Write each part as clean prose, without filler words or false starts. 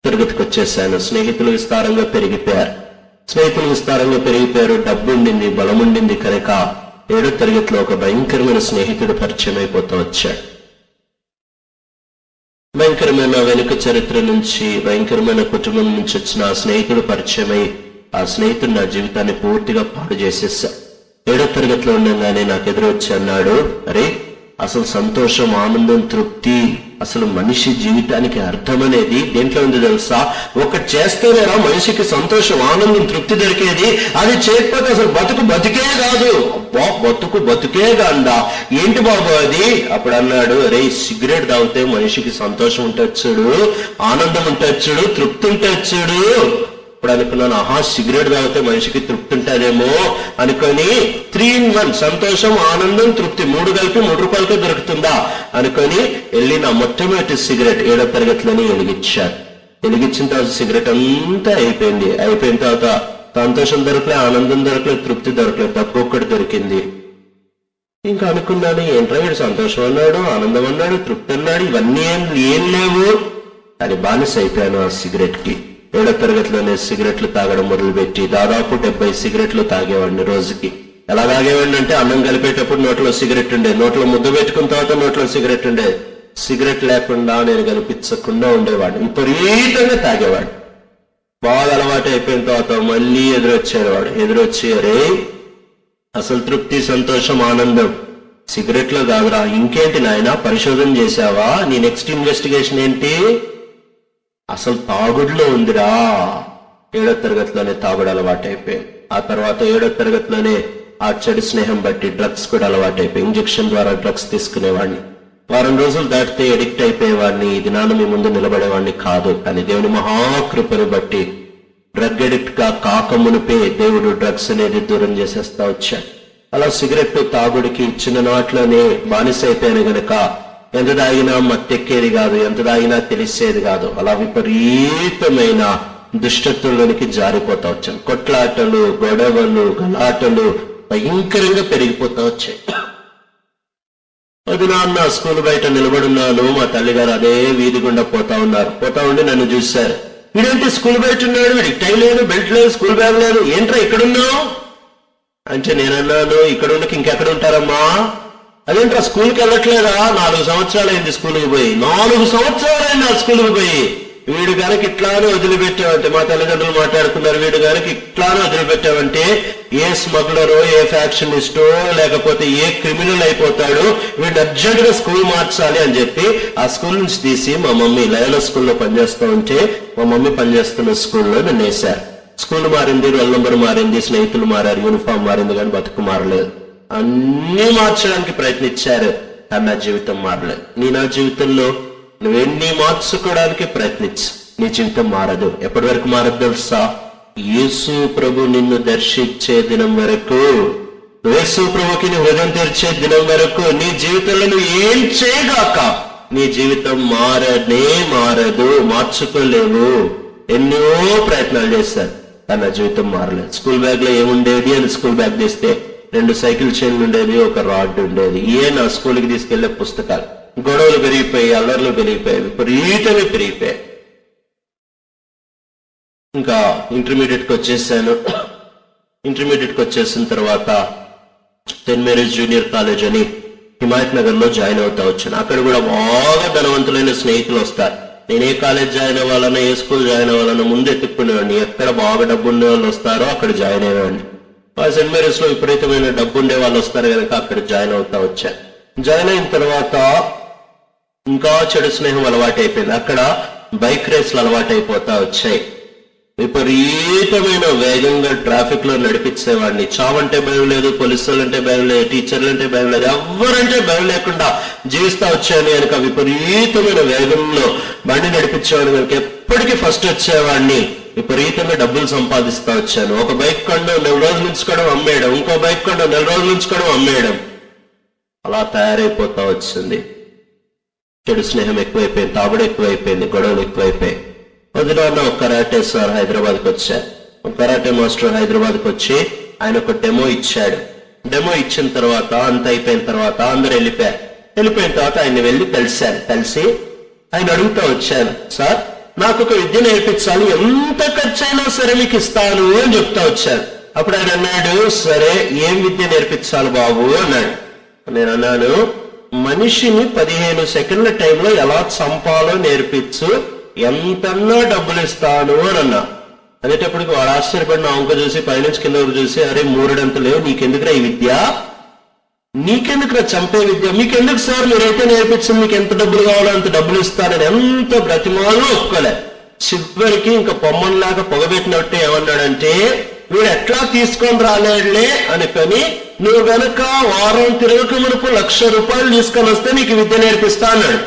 తరగతికి వచ్చేసాను. స్నేహితులు విస్తారంగా పెరిగిపోయారు. డబ్బు ఉండింది, బలం ఉండింది కనుక 7వ తరగతిలో ఒక భయంకరమైన స్నేహితుడు పరిచయం అయిపోతూ వచ్చాడు. భయంకరమైన వెనుక చరిత్ర నుంచి, భయంకరమైన కుటుంబం నుంచి వచ్చిన ఆ స్నేహితుడు పరిచయమై ఆ స్నేహితుడు నా జీవితాన్ని పూర్తిగా పాడు చేసేసా. 7వ తరగతిలో ఉండగానే నాకు ఎదురొచ్చి అన్నాడు, అరే అసలు సంతోషం, ఆనందం, తృప్తి, అసలు మనిషి జీవితానికి అర్థం అనేది దేంట్లో ఉంది తెలుసా? ఒకటి చేస్తేనేరా మనిషికి సంతోషం, ఆనందం, తృప్తి దొరికేది. అది చేయకపోతే అసలు బతుకే కాదు. బతుకే కాందా, ఏంటి బాబు అది? అప్పుడు అన్నాడు, అరే సిగరెట్ తాగితే మనిషికి సంతోషం ఉంటుంది చూడు, ఆనందం ఉంటుంది చూడు, తృప్తి ఉంటుంది చూడు. ఇప్పుడు అనుకున్నాను, సిగరెట్ తాగితే మనిషికి తృప్తి ఉంటుందేమో అనుకొని 3 in 1 సంతోషం, ఆనందం, తృప్తి 3 కలిపి 3 రూపాయలకే దొరుకుతుందా అనుకొని వెళ్ళి నా మొట్టమొదటి సిగరెట్ 7వ తరగతిలోనే వెలిగించాను. వెలిగించిన తర్వాత సిగరెట్ అంతా అయిపోయిన తర్వాత సంతోషం దొరకలే, ఆనందం దొరకలేదు, తృప్తి దొరకలేదు, తక్కువ ఒక్కటి దొరికింది. ఇంకా అనుకున్నాను, ఏంట్రా వీడు సంతోషం అన్నాడు, ఆనందం అన్నాడు, తృప్తి అన్నాడు, ఇవన్నీ ఏం లేవు అని బానిస అయిపోయాను ఆ సిగరెట్ కి. 7వ తరగతిలోనే సిగరెట్లు తాగడం మొదలుపెట్టి దాదాపు 70 సిగరెట్లు తాగేవాడిని రోజుకి. ఎలా తాగేవాడిని అంటే, అన్నం కలిపేటప్పుడు నోట్లో సిగరెట్ ఉండేది, నోట్లో ముద్ద పెట్టుకున్న తర్వాత నోట్లో సిగరెట్ ఉండేది. సిగరెట్ లేకుండా నేను కనిపించకుండా ఉండేవాడిని. విపరీతంగా తాగేవాడు. బాగా అలవాటు అయిపోయిన తర్వాత మళ్ళీ ఎదురొచ్చి అరే అసలు తృప్తి, సంతోషం, ఆనందం సిగరెట్లో కాదురా, ఇంకేంటి నాయనా పరిశోధన చేశావా? నీ నెక్స్ట్ ఇన్వెస్టిగేషన్ ఏంటి? అసలు తాగుడులో ఉందిరా. 7వ తరగతిలోనే తాగుడు అలవాటు అయిపోయింది. ఆ తర్వాత 7వ తరగతిలోనే ఆ చెడు స్నేహం బట్టి డ్రగ్స్ కూడా అలవాటు అయిపోయి ఇంజెక్షన్ ద్వారా డ్రగ్స్ తీసుకునేవాడిని. వారం రోజులు దాటితే ఎడిక్ట్ అయిపోయేవాడిని. ఈ దినాన మీ ముందు నిలబడేవాడిని కాదు. కానీ దేవుని మహాకృపను బట్టి డ్రగ్ ఎడిక్ట్ గా కాకమునిపే దేవుడు డ్రగ్స్ అనేది దూరం చేసేస్తా వచ్చాడు. అలా సిగరెట్ తాగుడికి ఇచ్చిన నాట్లోనే బానిస అయిపోయాను గనక ఎంత తాగినా మత్తెక్కేది కాదు, ఎంత తాగినా తెలిసేది కాదు. అలా విపరీతమైన దుష్టత్వంలోనికి జారిపోతా వచ్చాను. కొట్లాటలు, గొడవలు, గలాటలు భయంకరంగా పెరిగిపోతా వచ్చాయి. అది నాన్న స్కూల్ బయట నిలబడున్నాను. మా తల్లిగారు అదే వీధి గుండా పోతా ఉండి నన్ను చూశారు. వీడేంటి స్కూల్ బయట ఉన్నాడు, వీడికి టై లేదు, బెల్ట్ లేదు, స్కూల్ బ్యాగ్ లేదు, ఏంట్రా ఇక్కడున్నావు అంటే నేనన్నాను, ఇక్కడ ఉండకి ఇంకెక్కడ ఉంటారమ్మా? అదేంట్రా స్కూల్కి వెళ్ళట్లేదా? 4 సంవత్సరాలు అయింది స్కూల్కి పోయి. 4 సంవత్సరాలు అయింది ఆ స్కూల్కి పోయి. వీడు గారికి ఇట్లానే వదిలిపెట్టావంటే, మా తల్లిదండ్రులు మాట్లాడుకున్నారు, వీడు గారికి ఇట్లానే వదిలిపెట్టావంటే ఏ స్మగ్లరో, ఏ ఫ్యాక్షనిస్టో, లేకపోతే ఏ క్రిమినల్ అయిపోతాడు, వీడు అర్జెంట్ గా స్కూల్ మార్చాలి అని చెప్పి ఆ స్కూల్ నుంచి తీసి మా మమ్మీ లయలో స్కూల్లో పనిచేస్తూ ఉంటే మా మమ్మీ పనిచేస్తున్న స్కూల్లో నన్ను వేశారు. స్కూల్ మారింది, రోల్ నెంబర్ మారింది, స్నేహితులు మారారు, యూనిఫామ్ మారింది, కానీ బతుకు మారలేదు. అన్నీ మార్చడానికి ప్రయత్నించారు, కానీ నా జీవితం మారలేదు. నా జీవితంలో నువ్వెన్ని మార్చుకోవడానికి ప్రయత్నించు, నీ జీవితం మారదు. ఎప్పటి వరకు మారదు తెలుసా? యేసు ప్రభు నిన్ను దర్శించే దినం వరకు, యేసు ప్రభుకి నీ హృదయం తెరిచే దినం వరకు నీ జీవితంలో నువ్వు ఏం చేయగాక నీ జీవితం మారదు, మార్చుకోలేవు. ఎన్నో ప్రయత్నాలు చేశారు, కానీ నా జీవితం మారలేదు. స్కూల్ బ్యాగ్ లో ఏముండేది అని స్కూల్ బ్యాగ్ తీస్తే 2 సైకిల్ చైన్లు ఉండేది, ఒక రాడ్ ఉండేది. నా స్కూల్కి తీసుకెళ్లే పుస్తకాలు. గొడవలు పెరిగిపోయి, అల్లర్లు పెరిగిపోయాయి, విపరీతంగా పెరిగిపోయాయి. ఇంకా ఇంటర్మీడియట్కి వచ్చేసాను. ఇంటర్మీడియట్కి వచ్చేసిన తర్వాత సెయింట్ మేరీస్ జూనియర్ కాలేజ్ అని హిమాయత్ నగర్ లో జాయిన్ అవుతా వచ్చాను. అక్కడ కూడా బాగా ధనవంతులైన స్నేహితులు వస్తారు. నేను ఏ కాలేజ్ జాయిన్ అవ్వాలన్నా, ఏ స్కూల్ జాయిన్ అవ్వాలన్నా ముందే తిప్పుకునేవాడిని. ఎక్కడ బాగా డబ్బు ఉండే వాళ్ళు వస్తారో అక్కడ జాయిన్ అయ్యేవాడిని. సెయింట్ మేరీస్ లో విపరీతమైన డబ్బు ఉండే వాళ్ళు వస్తారు కనుక అక్కడ జాయిన్ అవుతా వచ్చాను. జాయిన్ అయిన తర్వాత ఇంకా చెడు స్నేహం అలవాటు అయిపోయింది. అక్కడ బైక్ రేస్లు అలవాటు అయిపోతా వచ్చాయి. విపరీతమైన వేగంగా ట్రాఫిక్ లో నడిపించేవాడిని. చావంటే భయం లేదు, పోలీసులు అంటే భయం లేదు, టీచర్లు అంటే భయం లేదు, ఎవరంటే భయం లేకుండా జీవిస్తా వచ్చాను కనుక విపరీతమైన వేగంలో బండి నడిపించేవాడిని కనుక ఎప్పటికీ ఫస్ట్ వచ్చేవాడిని. విపరీతంగా డబ్బులు సంపాదిస్తా వచ్చాను. ఒక బైక్ కొండ 4 రోజులు ఉంచుకోవడం, అమ్మేయడం, ఇంకో బైక్ కొండ 4 రోజులు ఉంచుకోవడం, అమ్మేయడం, అలా తయారైపోతా వచ్చింది. చెడు స్నేహం ఎక్కువైపోయింది, తాగుడు ఎక్కువైపోయింది, గొడవలు ఎక్కువైపోయాయి. వదిలేన్న ఒక కరాటే సార్ హైదరాబాద్కి వచ్చారు. ఒక కరాటే మాస్టర్ హైదరాబాద్కి వచ్చి ఆయన ఒక డెమో ఇచ్చాడు. డెమో ఇచ్చిన తర్వాత అంత అయిపోయిన తర్వాత అందరు వెళ్ళిపోయారు. వెళ్ళిపోయిన తర్వాత ఆయన వెళ్ళి కలిసి ఆయన అడుగుతా వచ్చాను, సార్ నాకు ఒక విద్య నేర్పించాలి, ఎంత ఖర్చు అయినా సరే మీకు ఇస్తాను అని చెప్తా వచ్చాను. అప్పుడు ఆయన అన్నాడు, సరే ఏం విద్య నేర్పించాలి బాబు అన్నాడు. నేను అన్నాను, మనిషిని 15 సెకండ్ల టైంలో ఎలా చంపాలో నేర్పించు, ఎంతన్నా డబ్బులు ఇస్తాను అని అన్నా. అనేటప్పటికి వాడు ఆశ్చర్యపడిన అంక చూసి పైనుంచి కింద చూసి, అరే మూరెడంత లేవు, నీకెందుకురా ఈ విద్య, నీకెందుకురా చంపే విద్య, మీకెందుకు సార్, మీరైతే నేర్పించింది, మీకు ఎంత డబ్బులు కావాలో అంత డబ్బులు ఇస్తానని ఎంత బ్రతిమాలను ఒప్పుకోలే. చివరికి ఇంకా పొమ్మనిలాగా పొగబెట్టినట్టు ఏమన్నాడంటే, వీడు ఎట్లా తీసుకొని రాలేడులే అనుకొని, నువ్వు గనక వారం తిరగక మునుపు 1,00,000 రూపాయలు తీసుకొని వస్తే నీకు విద్య నేర్పిస్తా అన్నాడు.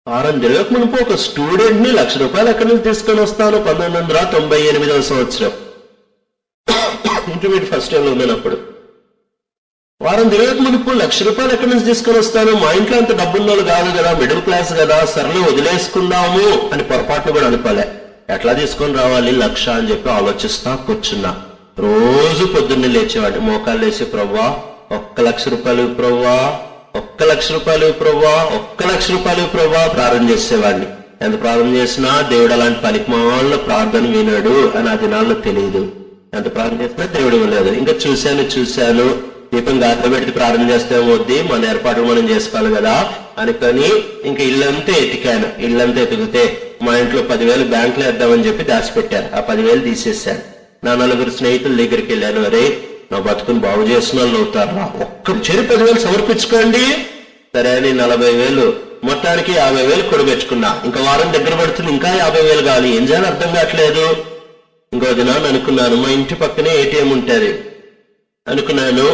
వారం తిరగక మునుపు ఒక స్టూడెంట్ ని 1,00,000 రూపాయలు ఎక్కడి నుంచి తీసుకొని వస్తాను? 1998వ సంవత్సరం ఇంటర్మీడియట్ ఫస్ట్ ఇయర్ లో ఉన్నప్పుడు. వారం తిరగక మునుపు 1,00,000 రూపాయలు ఎక్కడి నుంచి తీసుకొని వస్తాను? మా ఇంట్లో అంత డబ్బున్నోళ్ళు కాదు కదా, మిడిల్ క్లాస్ కదా, సర్లే వదిలేసుకుందాము అని పొరపాటును కూడా అనుకోలే. ఎట్లా తీసుకొని రావాలి 1,00,000 అని చెప్పి ఆలోచిస్తా కూర్చున్నా. రోజు పొద్దున్నే లేచేవాడిని, మోకాలు లేచి, ప్రవ్వా 1,00,000 రూపాయలు ప్రవ్వా, 1,00,000 రూపాయలు ప్రవ్వా, 1,00,000 రూపాయలు ప్రవ్వా ప్రార్థన చేసేవాడిని. ఎంత ప్రార్థన చేసినా దేవుడు అలాంటి పలికిమాల ప్రార్థన వినాడు అని ఆ దినాల్లో తెలియదు. ఎంత ప్రార్థన చేసినా దేవుడు వినలేదు. ఇంకా చూశాను దీపం గాలిలో పెట్టి ప్రార్థన చేస్తే వద్ది, మన ఏర్పాట్లు మనం చేసుకోవాలి కదా అనుకొని ఇంకా ఇల్లంతా ఎతికాను. ఇల్లంతా ఎతికితే మా ఇంట్లో 10,000 బ్యాంకులో వేద్దామని చెప్పి దాచిపెట్టారు. ఆ 10,000 తీసేశాను. నా 4 స్నేహితుల దగ్గరికి వెళ్ళాను, అరే నా బతుకుని బాగు చేసిన వాళ్ళు అవుతారా, ఒక్క చెరు 10,000 సమర్పించుకోండి. సరే అని 40,000 మొత్తానికి 50,000 కొడబెట్టుకున్నా. ఇంకా వారం దగ్గర పడుతుంది, ఇంకా 50,000 కావాలి, ఏం చేయాలి అర్థం కావట్లేదు. ఇంకో దినాన్ని అనుకున్నాను, మా ఇంటి పక్కనే ఏటీఎం ఉంటుంది అనుకున్నాను.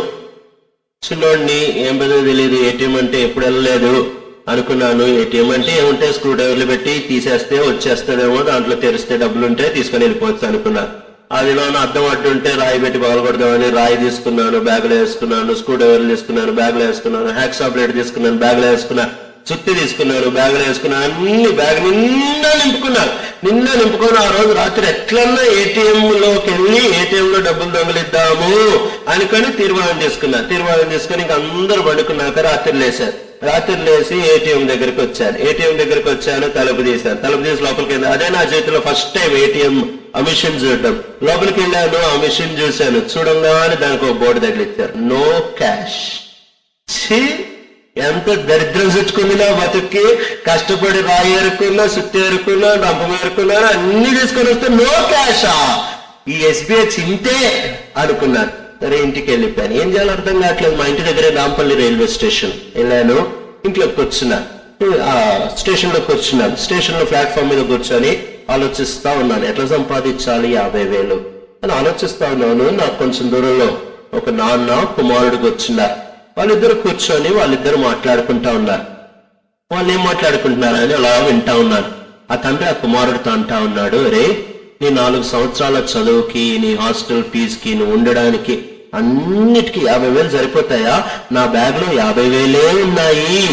చిన్నోడిని ఏం పెద్దది తెలియదు, ఏటీఎం అంటే ఎప్పుడు వెళ్ళలేదు అనుకున్నాను. ఏటీఎం అంటే ఏముంటాయి, స్క్రూ డ్రైవర్లు పెట్టి తీసేస్తే వచ్చేస్తాడేమో, దాంట్లో తెరిస్తే డబ్బులుంటే తీసుకొని వెళ్ళిపోవచ్చు అనుకున్నాను. అది నా అర్థం అడ్డుంటే రాయి పెట్టి పగలగొడదామని రాయి తీసుకున్నాను, బ్యాగులో వేసుకున్నాను, స్క్రూ డ్రైవర్లు తీసుకున్నాను, బ్యాగులో వేసుకున్నాను, హ్యాక్సా బ్లేడ్ తీసుకున్నాను, బ్యాగులో వేసుకున్నాను, చుట్టి తీసుకున్నాను, బ్యాగులో వేసుకున్నాను, అన్ని బ్యాగ్ నిండా నింపుకున్నాను. నిండా నింపుకొని ఆ రోజు రాత్రి ఎట్లన్నా ఏటీఎం లోకి వెళ్ళి ఏటీఎం లో డబ్బులు దొంగలిద్దాము అనుకొని తీర్మానం తీసుకుని ఇంక అందరూ పడుకున్నాక రాత్రి లేశారు. రాత్రి లేచి ఏటీఎం దగ్గరికి వచ్చాను. తలుపు తీసి లోపలికి వెళ్ళాను. అదే నా చేతిలో ఫస్ట్ టైం ఏటీఎం ఆ మిషన్ చూడటం. లోపలికి వెళ్ళాను, ఆ మిషన్ చూశాను. చూడంగానే దానికి ఒక బోర్డు తగిలిచ్చారు, నో క్యాష్. ఎంత దరిద్రం చుట్టుకుంది నా బతుక్కి. కష్టపడి రాయి ఏరుకున్నా, సుత్తి ఏరుకున్నా, డంపం ఏరుకున్నాను, అన్ని తీసుకొని వస్తే నో క్యాషా, ఈ ఎస్బీఐ చింతే అనుకున్నాను. సరే ఇంటికి వెళ్ళిపోయాను. ఏం చేయాలో అర్థం కావట్లేదు. మా ఇంటి దగ్గరే నాంపల్లి రైల్వే స్టేషన్ వెళ్ళాను. ఇంట్లోకి కూర్చున్నాను, స్టేషన్ లో ప్లాట్ఫామ్ మీద కూర్చొని ఆలోచిస్తా ఉన్నాను, ఎట్లా సంపాదించాలి 50,000 అని ఆలోచిస్తా ఉన్నాను. నాకు కొంచెం దూరంలో ఒక నాన్న కుమారుడు కూర్చున్నారు. వాళ్ళిద్దరు కూర్చొని మాట్లాడుకుంటా ఉన్నారు. వాళ్ళు ఏం మాట్లాడుకుంటున్నారని అలా వింటా ఉన్నాను. ఆ తండ్రి ఆ కుమారుడితో అంటా ఉన్నాడు, అరే నీ 4 సంవత్సరాల చదువుకి, నీ హాస్టల్ ఫీజుకి, నువ్వు ఉండడానికి అన్నిటికీ 50,000 సరిపోతాయా? నా బ్యాగ్ లో 50,000 ఉన్నాయి.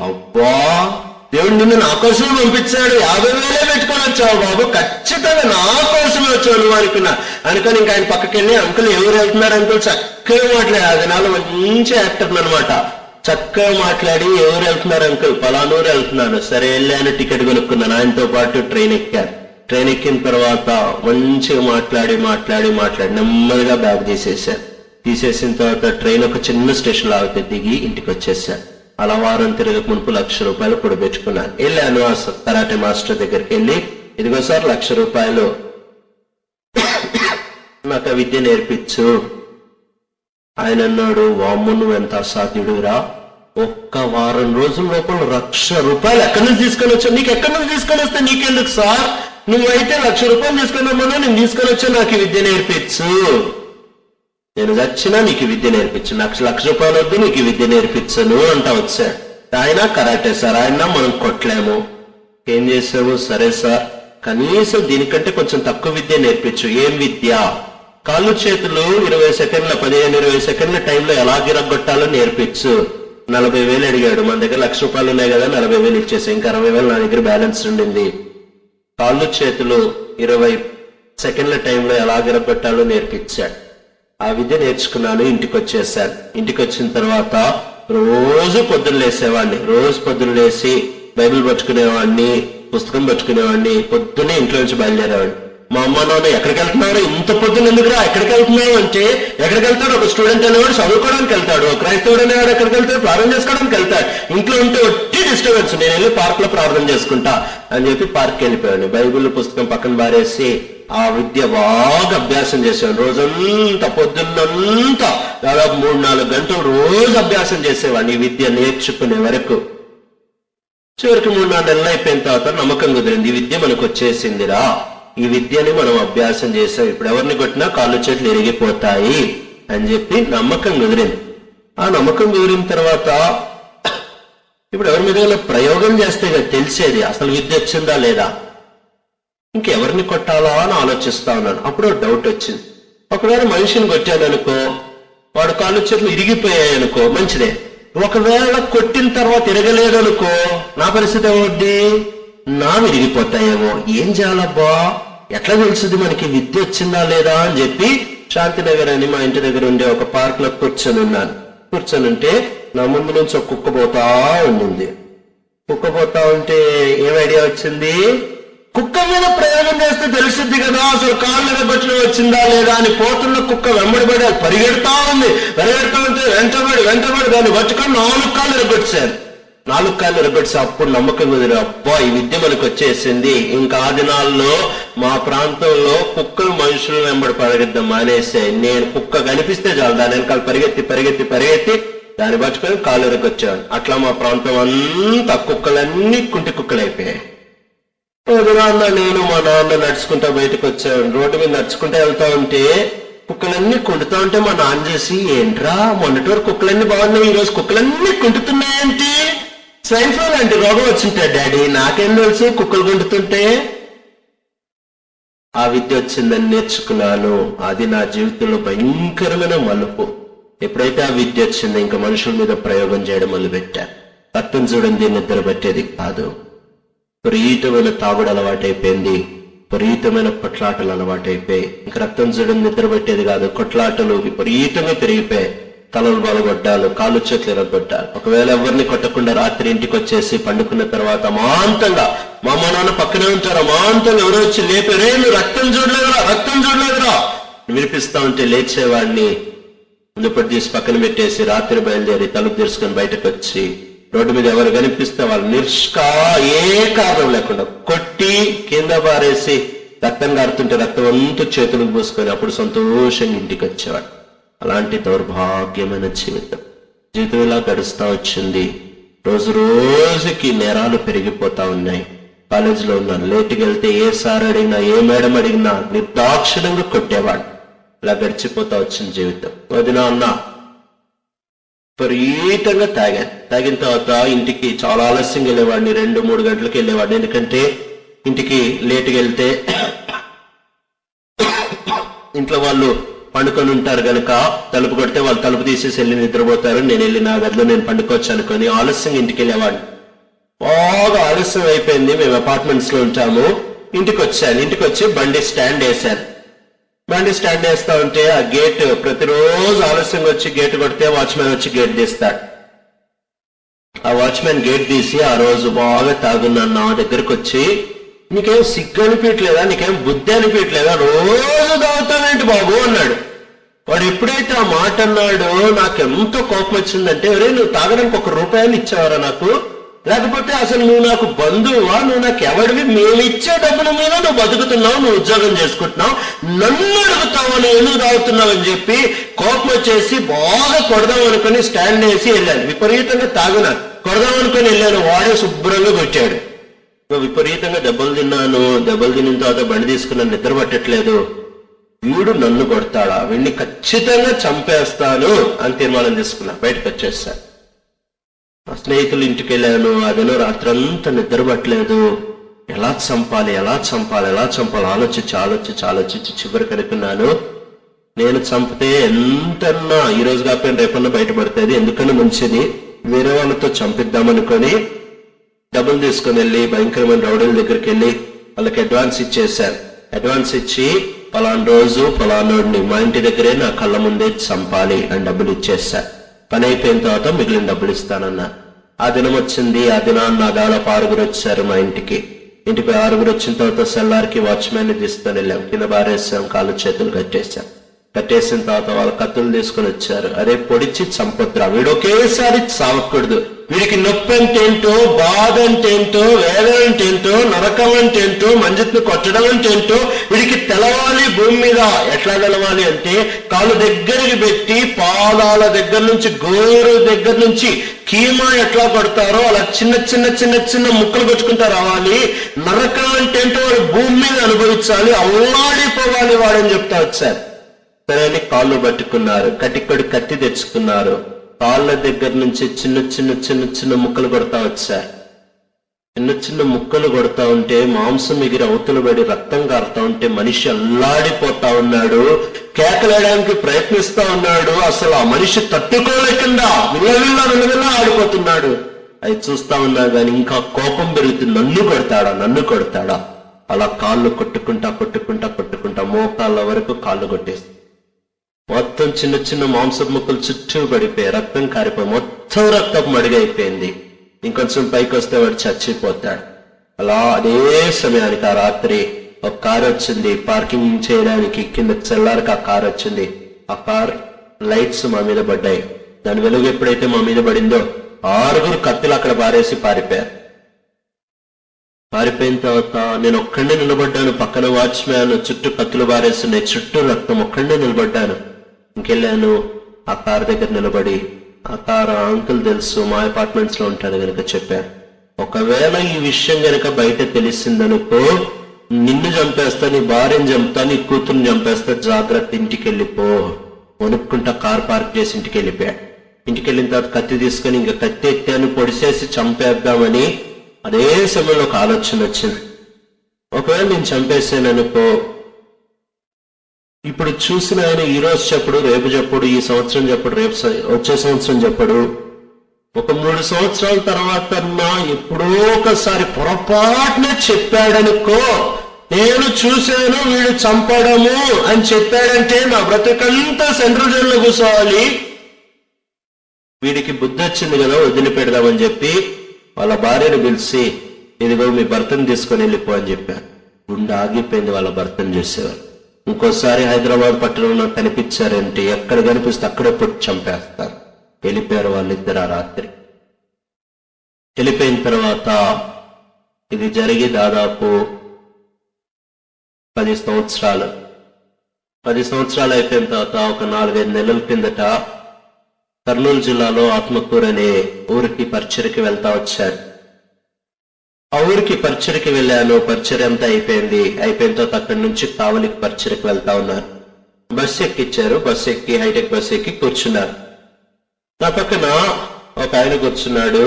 అబ్బా, దేవుడు నిన్ను నా కోసం పంపించాడు, 50,000 పెట్టుకొని వచ్చావు బాబు, ఖచ్చితంగా నా కోసమే వచ్చావు నువ్వు అనుకుని ఇంకా ఆయన పక్కకి వెళ్ళి, అంకుల్ ఎవరు వెళ్తున్నారు అంకుల్, చక్కగా మాట్లాడి, అది నాలో మంచి యాక్టర్ అనమాట, చక్కగా మాట్లాడి ఎవరు వెళ్తున్నారు అంకుల్, పలానూరు వెళ్తున్నాను. సరే వెళ్ళాను, టికెట్ కొనుక్కున్నాను, ఆయనతో పాటు ట్రైన్ ఎక్కాను. ట్రైన్ ఎక్కిన తర్వాత మంచిగా మాట్లాడి నెమ్మదిగా బ్యాగ్ తీసేసిన తర్వాత ట్రైన్ ఒక చిన్న స్టేషన్ ఆగితే దిగి ఇంటికి వచ్చేసాను. అలా వారం తిరగక మునుపు 1,00,000 రూపాయలు కూడబెట్టుకున్నాను. వెళ్ళాను ఆ కరాటే మాస్టర్ దగ్గరికి వెళ్ళి, ఇదిగో సార్ 1,00,000 రూపాయలు, నాకు ఆ విద్య నేర్పించు. ఆయన అన్నాడు, వామ్ము నువ్వెంత అసాధ్యుడురా, ఒక్క వారం రోజుల లోపల 1,00,000 రూపాయలు ఎక్కడి నుంచి తీసుకొని వచ్చావు? నీకు ఎక్కడి నుంచి తీసుకొని వస్తే నీకెందుకు సార్, నువ్వైతే 1,00,000 రూపాయలు తీసుకున్నామన్నా నేను తీసుకొని వచ్చా, నాకు విద్య నేర్పించు, నేను చచ్చినా నీకు విద్య నేర్పించు, నాకు 1,00,000 రూపాయలు వద్దు, నీకు విద్య నేర్పించను అంటా వచ్చాడు. ఆయన కరాటే సార్, ఆయన మనం కొట్టలేము. ఏం చేసావు? సరే సార్, కనీసం దీనికంటే కొంచెం తక్కువ విద్య నేర్పించు. ఏం విద్య? కాళ్ళు చేతులు 20 సెకండ్ల 15-20 సెకండ్ల టైంలో ఎలా గిరగొట్టాలో నేర్పించు. 40,000 అడిగాడు. మన దగ్గర 1,00,000 రూపాయలు ఉన్నాయి కదా, 40,000 ఇచ్చేసి ఇంకా 60,000 నా దగ్గర బ్యాలెన్స్ ఉండింది. కాళ్ళు చేతులు 20 సెకండ్ల టైంలో ఎలా గిరగొట్టాలో నేర్పించాడు. ఆ విద్య నేర్చుకున్నాను. ఇంటికి వచ్చేసాను. ఇంటికి వచ్చిన తర్వాత రోజు పొద్దున్న లేసేవాడిని. రోజు పొద్దున్న లేసి బైబిల్ పట్టుకునేవాడిని, పుస్తకం పట్టుకునేవాడిని, పొద్దున్నే ఇంట్లో నుంచి బయలుదేరేవాడిని. మా అమ్మ నాన్న ఎక్కడికి వెళ్తున్నారు, ఇంత పొద్దున్న ఎందుకురా, ఎక్కడికి వెళ్తున్నావు అంటే, ఎక్కడికి వెళ్తాడు, ఒక స్టూడెంట్ అనేవాడు చదువుకోవడానికి వెళ్తాడు, ఒక క్రైస్తవుడు అనేవాడు ఎక్కడికి వెళ్తాడు, ప్రార్థన చేసుకోవడానికి వెళ్తాడు. ఇంట్లో ఉంటే ఒట్టి డిస్టర్బెన్స్, నేను వెళ్ళి పార్క్ లో ప్రార్థన చేసుకుంటా అని చెప్పి పార్క్కి వెళ్ళిపోయాను. బైబిల్ పుస్తకం పక్కన బారేసి ఆ విద్య బాగా అభ్యాసం చేసేవాడు. రోజంతా పొద్దున్నంతా దాదాపు 3-4 గంటలు రోజు అభ్యాసం చేసేవాడిని ఈ విద్య నేర్చుకునే వరకు. చివరికి 3-4 నెలలు అయిపోయిన తర్వాత నమ్మకం కుదిరింది, ఈ విద్య మనకు వచ్చేసిందిరా, ఈ విద్యని మనం అభ్యాసం చేసాం, ఇప్పుడు ఎవరిని కొట్టినా కాళ్ళు చేతులు ఎరిగిపోతాయి అని చెప్పి నమ్మకం కుదిరింది. ఆ నమ్మకం కుదిరిన తర్వాత ఇప్పుడు ఎవరి మీద ప్రయోగం చేస్తే కదా తెలిసేది అసలు విద్య వచ్చిందా లేదా. ఇంకెవరిని కొట్టాలా అని ఆలోచిస్తా ఉన్నాను. అప్పుడు డౌట్ వచ్చింది, ఒకవేళ మనిషిని కొట్టాను అనుకో, వాడు కాళ్ళు చేతులు ఇరిగిపోయాయి అనుకో, మంచిదే. ఒకవేళ కొట్టిన తర్వాత ఇరగలేదు అనుకో, నా పరిస్థితి ఏమవుద్ది, నా విరిగిపోతాయేమో. ఏం చేయాలబ్బా, ఎట్లా తెలుస్తుంది మనకి విద్య వచ్చిందా లేదా అని చెప్పి శాంతినగర్ అని మా ఇంటి దగ్గర ఉండే ఒక పార్క్ లో కూర్చొని ఉన్నాను. కూర్చొని ఉంటే నా ముందు నుంచి ఒక కుక్క పోతా ఉండింది. కుక్క పోతా ఉంటే ఏం ఐడియా వచ్చింది, కుక్క మీద ప్రయోగం చేస్తే తెలుస్తుంది కదా అసలు కాళ్ళు ఎరగొచ్చిన వచ్చిందా లేదా అని. పోతున్న కుక్క వెంబడిపడి అది పరిగెడతా ఉంది. పరిగెడతా ఉంటే వెంటబడి దాన్ని పట్టుకొని 4 కాళ్ళు ఎరగొచ్చారు. 4 కాళ్ళు ఎరగొచ్చి అప్పుడు నమ్మకం కుదిరి, అబ్బా ఈ విద్య మనకు వచ్చేసింది. ఇంకా ఆ దినాల్లో మా ప్రాంతంలో కుక్కలు మనుషులు వెంబడి పరిగెత్తడం మానేసాయి. నేను కుక్క కనిపిస్తే చాలు దాని వెనకాల పరిగెత్తి దాన్ని పట్టుకొని కాళ్ళు ఎరగొచ్చాను. అట్లా మా ప్రాంతం అంతా కుక్కలన్నీ కుంటి కుక్కలైపోయాయి. ఎదురాన్న నేను మా నాన్న నడుచుకుంటా బయటకు వచ్చాను. రోడ్డు మీద నడుచుకుంటా వెళ్తా ఉంటే కుక్కలన్నీ కుంటుతా ఉంటే మా నాన్న చేసి, ఏంట్రా మొన్నటి వరకు కుక్కలన్నీ బాగున్నాయి, ఈ రోజు కుక్కలన్నీ కుంటున్నాయంటే స్వైన్ ఫ్లూ లాంటి రోగం వచ్చింటాడు డాడీ, నాకేం తెలుసు కుక్కలు కుంటుతుంటే. ఆ విద్య వచ్చిందని నేర్చుకున్నాను. అది నా జీవితంలో భయంకరమైన మలుపు. ఎప్పుడైతే ఆ విద్య వచ్చిందో ఇంకా మనుషుల మీద ప్రయోగం చేయడం మొదలుపెట్టా. రక్తం చూడండి నిద్ర పట్టేది కాదు, విపరీతమైన తాగుడు అలవాటైపోయింది, విపరీతమైన కొట్లాటలు అలవాటైపోయాయి. ఇంకా రక్తం చూడడం నిద్ర పట్టేది కాదు, కొట్లాటలు విపరీతంగా పెరిగిపోయాయి. తలలు బాలగొట్టాలు, కాళ్ళు చేతులు ఎరగొట్టాలి. ఒకవేళ ఎవరిని కొట్టకుండా రాత్రి ఇంటికి వచ్చేసి పండుకున్న తర్వాత అమాంతంగా మా అమ్మ నాన్న పక్కనే ఉంటారు, అమాంతంగా ఎవరో వచ్చి లేపారే నువ్వు రక్తం చూడలేదురా వినిపిస్తా ఉంటే లేచేవాడిని. ముందుపటి తీసి పక్కన పెట్టేసి రాత్రి బయలుదేరి తలుపు తెరుచుకొని బయటకు వచ్చి రోడ్డు మీద ఎవరు కనిపిస్తే వాళ్ళు ఏ కారణం లేకుండా కొట్టి కింద పారేసి రక్తం కారుతుంటే రక్తం అంతా చేతులకు పోసుకొని అప్పుడు సంతోషంగా ఇంటికి వచ్చేవాడు. అలాంటి దౌర్భాగ్యమైన జీవితం ఇలా గడుస్తా వచ్చింది. రోజు రోజుకి నేరాలు పెరిగిపోతా ఉన్నాయి. కాలేజీలో ఉన్నాను, లేటుకి వెళ్తే ఏ సార్ అడిగినా ఏ మేడం అడిగినా నిర్దాక్షిణంగా కొట్టేవాడు. ఇలా గడిచిపోతా వచ్చిన జీవితం. వదినా అన్నా విపరీతంగా తాగిన తర్వాత ఇంటికి చాలా ఆలస్యంగా వెళ్ళేవాడిని, 2-3 గంటలకు వెళ్ళేవాడిని. ఎందుకంటే ఇంటికి లేటుగా వెళ్తే ఇంట్లో వాళ్ళు పండుకొని ఉంటారు గనక తలుపు కొడితే వాళ్ళు తలుపు తీసేసి వెళ్ళి నిద్రపోతారు, నేను వెళ్ళి నా గదిలో నేను పండుకోవచ్చు అనుకొని ఆలస్యంగా ఇంటికి వెళ్ళేవాడిని. బాగా ఆలస్యం అయిపోయింది, మేము అపార్ట్మెంట్స్ లో ఉంటాము. ఇంటికి వచ్చి బండి స్టాండ్ వేశాను. బండి స్టాండ్ వేస్తా ఉంటే ఆ గేట్ ప్రతిరోజు ఆలస్యంగా వచ్చి గేట్ కొడితే వాచ్మెన్ వచ్చి గేట్ తీస్తాడు. ఆ వాచ్మెన్ గేట్ తీసి ఆ రోజు బాగా తాగున్నాను నా దగ్గరకు వచ్చి, నీకేం సిగ్గు అనిపించలేదా, నీకేం బుద్ధి అనిపించలేదా, రోజు తాగుతావేంటి బాబు అన్నాడు. వాడు ఎప్పుడైతే ఆ మాట అన్నాడో నాకెంతో కోపం వచ్చిందంటే, ఒరే నువ్వు తాగడానికి 1 రూపాయలు ఇచ్చావరా నాకు, లేకపోతే అసలు నువ్వు నాకు బంధువువా, నువ్వు నాకు ఎవడివి, మేమిచ్చే డబ్బుల మీద నువ్వు బతుకుతున్నావు, నువ్వు ఉద్యోగం చేసుకుంటున్నావు, నన్ను అడుగుతావు నువ్వు ఎందుకు తాగుతున్నావు అని చెప్పి కోపం వచ్చేసి బాగా కొడదాం అనుకుని స్టాండ్ వేసి వెళ్ళాను. విపరీతంగా తాగున్నాను, కొడదాం అనుకుని వెళ్ళాను. వాడే శుభ్రంగా కొట్టాడు. విపరీతంగా దెబ్బలు తిన్నాను. దెబ్బలు తిన్న తర్వాత బండి తీసుకున్నాను, నిద్ర పట్టట్లేదు. వీడు నన్ను కొడతాడా, వీడిని ఖచ్చితంగా చంపేస్తాను అని తీర్మానం తీసుకున్నా. బయటకు వచ్చేస్తాను. నా స్నేహితులు ఇంటికి వెళ్ళాను. అదేనో రాత్రంతా నిద్ర పట్టలేదు. ఎలా చంపాలి ఆలోచించి చివరికి అనుకున్నాను, నేను చంపితే ఎంతన్నా ఈ రోజు కాకపోయినా రేపన్నా బయటపడుతుంది, ఎందుకన్నా మంచిది వేరే వాళ్ళతో చంపిద్దామనుకొని డబ్బులు తీసుకుని వెళ్ళి భయంకరమైన రౌడీల దగ్గరికి వెళ్ళి వాళ్ళకి అడ్వాన్స్ ఇచ్చేశాను. అడ్వాన్స్ ఇచ్చి పలానా రోజు పలానోడిని మా ఇంటి దగ్గరే నా కళ్ళ ముందే చంపాలి అని డబ్బులు ఇచ్చేసా. పని అయిపోయిన తర్వాత మిగిలిన డబ్బులు ఇస్తానన్నా. ఆ దినం వచ్చింది. ఆ దినాన్ని నా దాదాపు 6 వచ్చారు మా ఇంటికి. ఇంటికి 6 వచ్చిన తర్వాత సెల్లార్కి వాచ్మెన్ తీసుకొని వెళ్ళాం. కింద బారేసాం, కాళ్ళు చేతులు కట్టేశాం. కట్టేసిన తర్వాత వాళ్ళ కత్తులు తీసుకొని వచ్చారు. అరే పొడిచి చంపొద్దురా, వీడు ఒకేసారి చావకూడదు, వీడికి నొప్పి అంటే ఏంటో, బాధ అంటే ఏంటో, వేదన అంటే ఏంటో, నరకం అంటే ఏంటో, మంజిత్ని కొట్టడం అంటే ఏంటో వీడికి తెలవాలి. భూమి మీద ఎట్లా తెలవాలి అంటే కాళ్ళు దగ్గరికి పెట్టి పాదాల దగ్గర నుంచి గోరు దగ్గర నుంచి కీమా ఎట్లా కొడతారో అలా చిన్న చిన్న చిన్న చిన్న ముక్కలు కొట్టుకుంటా రావాలి. నరకం అంటే ఏంటో వాడు భూమి మీద అనుభవించాలి, అల్లాడిపోవాలి వాడని చెప్తా వచ్చారు. సరే అని కాళ్ళు పట్టుకున్నారు, కత్తి తెచ్చుకున్నారు. కాళ్ళ దగ్గర నుంచి చిన్న చిన్న చిన్న చిన్న ముక్కలు కొడతా వచ్చారు. చిన్న చిన్న ముక్కలు కొడతా ఉంటే మాంసం ఎగిరి అవతల పడి రక్తం కారుతా ఉంటే మనిషి అల్లాడిపోతా ఉన్నాడు, కేకలేయడానికి ప్రయత్నిస్తా ఉన్నాడు. అసలు ఆ మనిషి తట్టుకోలేకుండా విల్లవిల్లా ఆడిపోతున్నాడు. అది చూస్తా ఉన్నా గాని ఇంకా కోపం పెరుగుతుంది. నన్ను కొడతాడా అలా కాళ్ళు కొట్టుకుంటా మోకాళ్ళ వరకు కాళ్ళు కొట్టేసి మొత్తం చిన్న చిన్న మాంసపు ముక్కలు చుట్టూ పడిపోయి రక్తం కారిపోయి మొత్తం రక్తపు మడిగైపోయింది. ఇంకొంచెం పైకి వస్తే వాడు చచ్చిపోతాడు. అలా అదే సమయానికి ఆ రాత్రి ఒక కారు వచ్చింది పార్కింగ్ చేయడానికి. కింద చెల్లారికి ఆ కారు వచ్చింది. ఆ కార్ లైట్స్ మా మీద పడ్డాయి. దాని వెలుగు ఎప్పుడైతే మా మీద పడిందో 6 కత్తులు అక్కడ పారేసి పారిపోయారు. పారిపోయిన తర్వాత నేను ఒక్కడే నిలబడ్డాను. పక్కన వాచ్మ్యాన్ చుట్టూ కత్తులు పారేస్తున్నాయి, చుట్టూ రక్తం. ఒక్కడే నిలబడ్డాను. ఇంకెళ్ళాను ఆ కార్ దగ్గర నిలబడి, ఆ కారు అంకుల్ తెలుసు, మా అపార్ట్మెంట్స్ లో ఉంటాడు గనక చెప్పాను, ఒకవేళ ఈ విషయం గనక బయట తెలిసిందనుకో నిన్ను చంపేస్తా, నీ భార్యను చంపుతా, నీ కూతుర్ని చంపేస్తా, జాగ్రత్త, ఇంటికి వెళ్ళిపో. వణుక్కుంటా కార్ పార్క్ చేసి ఇంటికి వెళ్ళిపోయాడు. ఇంటికి వెళ్ళిన తర్వాత కత్తి తీసుకొని ఇంకా కత్తి ఎత్తాను, పొడిసేసి చంపేద్దామని అదే సమయంలో ఒక ఆలోచన వచ్చింది. ఒకవేళ నేను చంపేసాననుకో, ఇప్పుడు చూసిన ఆయన ఈ రోజు చెప్పడు, రేపు చెప్పడు, ఈ సంవత్సరం చెప్పడు, రేపు వచ్చే సంవత్సరం చెప్పడు. ఒక 3 సంవత్సరాల తర్వాత ఎప్పుడో ఒకసారి పొరపాటునే చెప్పాడనుకో, నేను చూశాను వీడు చంపడము అని చెప్పాడంటే నా బ్రతుకంతా సెంట్రల్ జైల్లో కూర్చోవాలి. వీడికి బుద్ధి వచ్చింది కదా, వదిలిపెడదామని చెప్పి వాళ్ళ భార్యను పిలిచి, ఇదిగో మీ భర్తను తీసుకొని వెళ్ళిపో అని చెప్పారు. గుండె ఆగిపోయింది వాళ్ళ భర్తను చూసేవారు. ఇంకోసారి హైదరాబాద్ పట్టణంలో కనిపించారంటే ఎక్కడ కనిపిస్తే అక్కడే పొట్టి చంపేస్తారు. వెళ్ళిపోయారు వాళ్ళిద్దరు ఆ రాత్రి. వెళ్ళిపోయిన తర్వాత ఇది జరిగి దాదాపు 10 సంవత్సరాలు. 10 సంవత్సరాలు అయిపోయిన తర్వాత ఒక 4-5 నెలల కిందట కర్నూలు జిల్లాలో ఆత్మకూరు అనే ఊరికి పరిచర్కి వెళ్తా వచ్చాడు. ఆ ఊరికి పరిచర్కి వెళ్ళాను. పరిచర్య అంతా అయిపోయింది. అయిపోయిన తర్వాత అక్కడి నుంచి కావలికి పరిచర్కి వెళ్తా ఉన్నారు. బస్సు ఎక్కిచ్చారు. బస్సు ఎక్కి హైటెక్ బస్సు ఎక్కి కూర్చున్నారు. నా పక్కన ఒక ఆయన కూర్చున్నాడు.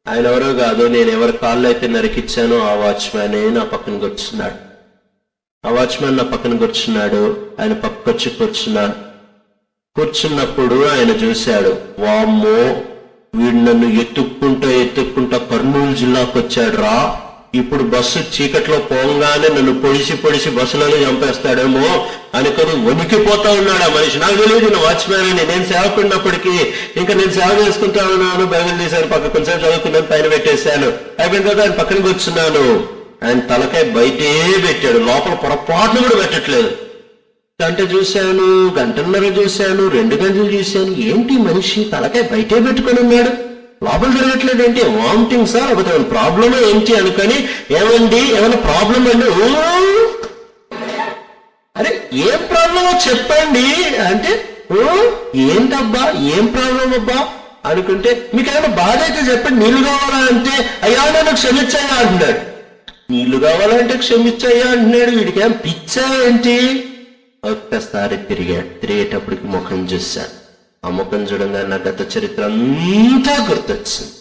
ఆయన ఎవరో కాదు, నేను ఎవరి కాళ్ళు అయితే నరికిచ్చానో ఆ వాచ్మ్యానే నా పక్కన కూర్చున్నాడు. ఆ వాచ్మ్యాన్ నా పక్కన కూర్చున్నాడు. ఆయన పక్కొచ్చి కూర్చున్నాడు. కూర్చున్నప్పుడు ఆయన చూశాడు, వామ్మో వీడు నన్ను ఎత్తుక్కుంటా కర్నూలు జిల్లాకు వచ్చాడు రా, ఇప్పుడు బస్సు చీకట్లో పోగానే నన్ను పొడిసి బస్సులను చంపేస్తాడేమో అనుకుని వణికిపోతా ఉన్నాడు ఆ మనిషి. నాకు తెలియదు నేను వాచ్మ్యాన్ అని. నేను సేవకున్నప్పటికీ ఇంకా నేను సేవ చేసుకుంటా ఉన్నాను. బైబిల్ తీశాను, పక్క కొంచెం చదువుకున్నాను, పైన పెట్టేశాను. అయిపోయిన తర్వాత ఆయన పక్కన కూర్చున్నాను. ఆయన తలకాయ బయటే పెట్టాడు, లోపల పొరపాటును కూడా పెట్టట్లేదు. గంట చూశాను, గంటన్నర చూశాను, 2 గంటలు చూశాను. ఏంటి మనిషి తలకాయ బయటే పెట్టుకొని ఉన్నాడు, లోపల జరగట్లేదు ఏంటి? వామిటింగ్ సార్, ఒక ప్రాబ్లమా ఏంటి అనుకొని, ఏమండి ఏమైనా ప్రాబ్లం అండి? అరే ఏం ప్రాబ్లమో చెప్పండి అంటే, ఏంటబ్బా ఏం ప్రాబ్లం అబ్బా అనుకుంటే, మీకు ఏమైనా బాధ అయితే చెప్పండి, నీళ్లు కావాలా అంటే, అయ్యా నన్ను క్షమించయ్యా అంటున్నాడు. నీళ్లు కావాలంటే క్షమించయ్యా అంటున్నాడు. వీడికి ఏం పిచ్చా ఏంటి? ఒక్కసారి తిరిగేటప్పటికి ముఖం చూశాను. ఆ ముఖం చూడంగా నా గత చరిత్ర అంతా గుర్తొచ్చింది.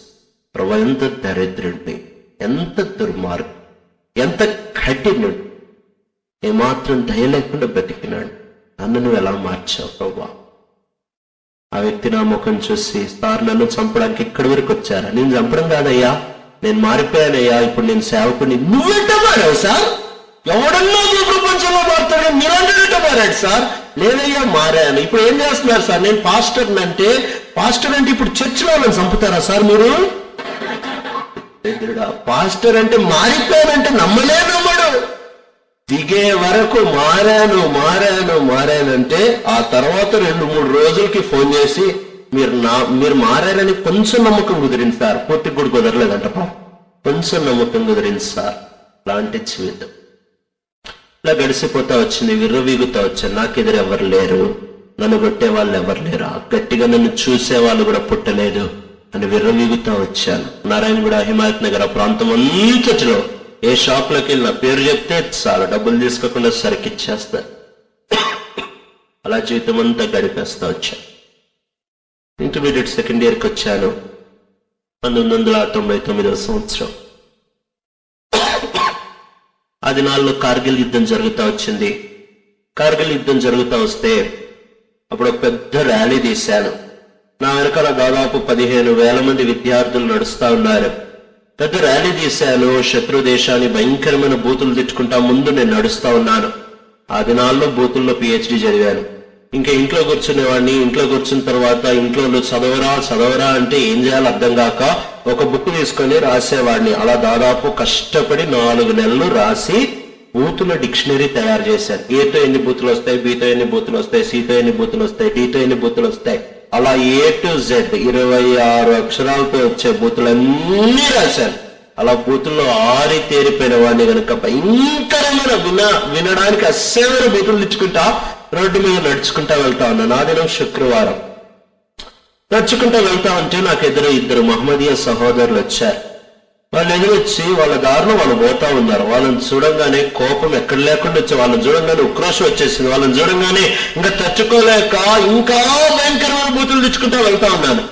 ప్రభు ఎంత దరిద్రుడిని, ఎంత దుర్మార్గం, ఎంత కఠినుడు, ఏమాత్రం దయ లేకుండా బతికినాడు. నన్ను నువ్వు ఎలా మార్చావు ప్రభు? ఆ వ్యక్తి నా ముఖం చూసి, సార్ నన్ను చంపడానికి ఇక్కడి వరకు వచ్చారా? నేను చంపడం కాదయ్యా, నేను మారిపోయానయ్యా, ఇప్పుడు నేను సేవకుని. నువ్వెంట మారావు సార్? ఎవడన్నా ఈ ప్రపంచంలో మారుతాడు, మీరంటే మారాడు సార్? లేదయ్యా మారాను. ఇప్పుడు ఏం చేస్తున్నారు సార్? నేను పాస్టర్ అంటే ఇప్పుడు చర్చిలో వాళ్ళని చంపుతారా సార్ మీరు? దరిద్రుడా, పాస్టర్ అంటే మారిపోయానంటే నమ్మడు. దిగే వరకు మారానంటే ఆ తర్వాత 2-3 రోజులకి ఫోన్ చేసి మీరు మారారని కొంచెం నమ్మకం కుదిరింది సార్, పూర్తిగా కూడా కుదరలేదంట, కొంచెం నమ్మకం కుదిరింది సార్. అలాంటి జీవితం ఇలా గడిసిపోతా వచ్చింది, విర్రవీగుతా వచ్చాను. నాకెదురు ఎవరు లేరు, నన్ను కొట్టే వాళ్ళు ఎవరు లేరు, గట్టిగా నన్ను చూసే వాళ్ళు కూడా పుట్టలేదు అని విర్రవీగుతా వచ్చాను. నారాయణగూడ, హిమాయత్ నగర్ ప్రాంతం అంతటిలో ఏ షాప్లోకి వెళ్ళిన పేరు చెప్తే చాలా డబ్బులు తీసుకోకుండా సరికిచ్చేస్తారు. అలా జీవితం అంతా గడిపేస్తా వచ్చాను. ఇంటర్మీడియట్ సెకండ్ ఇయర్కి వచ్చాను 1999వ సంవత్సరం. ఆ దినాల్లో కార్గిల్ యుద్ధం జరుగుతూ వచ్చింది. కార్గిల్ యుద్ధం జరుగుతూ వస్తే అప్పుడు ఒక పెద్ద ర్యాలీ తీశాను. నా వెనకాల దాదాపు 15,000 మంది విద్యార్థులు నడుస్తా ఉన్నారు. పెద్ద ర్యాలీ తీశాను. శత్రు దేశాన్ని భయంకరమైన బూతులు తిట్టుకుంటా ముందు నేను నడుస్తా ఉన్నాను. ఆ దినాల్లో బూతుల్లో PhD చదివాను. ఇంకా ఇంట్లో కూర్చునేవాడిని. ఇంట్లో కూర్చున్న తర్వాత ఇంట్లో చదవరా అంటే ఏం చేయాలో అర్థం కాక ఒక బుక్ తీసుకొని రాసేవాడిని. అలా దాదాపు కష్టపడి 4 నెలలు రాసి బూతుల డిక్షనరీ తయారు చేశాను. ఏతో ఎన్ని బూతులు వస్తాయి, బీతో ఎన్ని బూతులు వస్తాయి, సితో ఎన్ని బూతులు వస్తాయి, డీతో ఎన్ని బూతులు వస్తాయి, అలా A to Z 26 అక్షరాలతో వచ్చే బూతులన్నీ రాశాను. అలా బూతుల్లో తేరిపోయిన వాడిని కనుక భయంకరమైన వినడానికి అస్సమైన బూతులు తెచ్చుకుంటా రోడ్డు మీద నడుచుకుంటా వెళ్తా ఉన్నాను. ఆ దినం శుక్రవారం. నడుచుకుంటా వెళ్తా ఉంటే నాకు ఎదురు 2 మహమ్మదీయ సహోదరులు వచ్చారు. వాళ్ళు ఎదురొచ్చి వాళ్ళ దారిలో వాళ్ళు పోతా ఉన్నారు. వాళ్ళని చూడంగానే కోపం ఎక్కడ లేకుండా వచ్చి, వాళ్ళని చూడంగానే ఉక్రోషం వచ్చేసింది. వాళ్ళని చూడంగానే ఇంకా తట్టుకోలేక ఇంకా భయంకరమైన బూతులు తెచ్చుకుంటా వెళ్తా ఉన్నాను.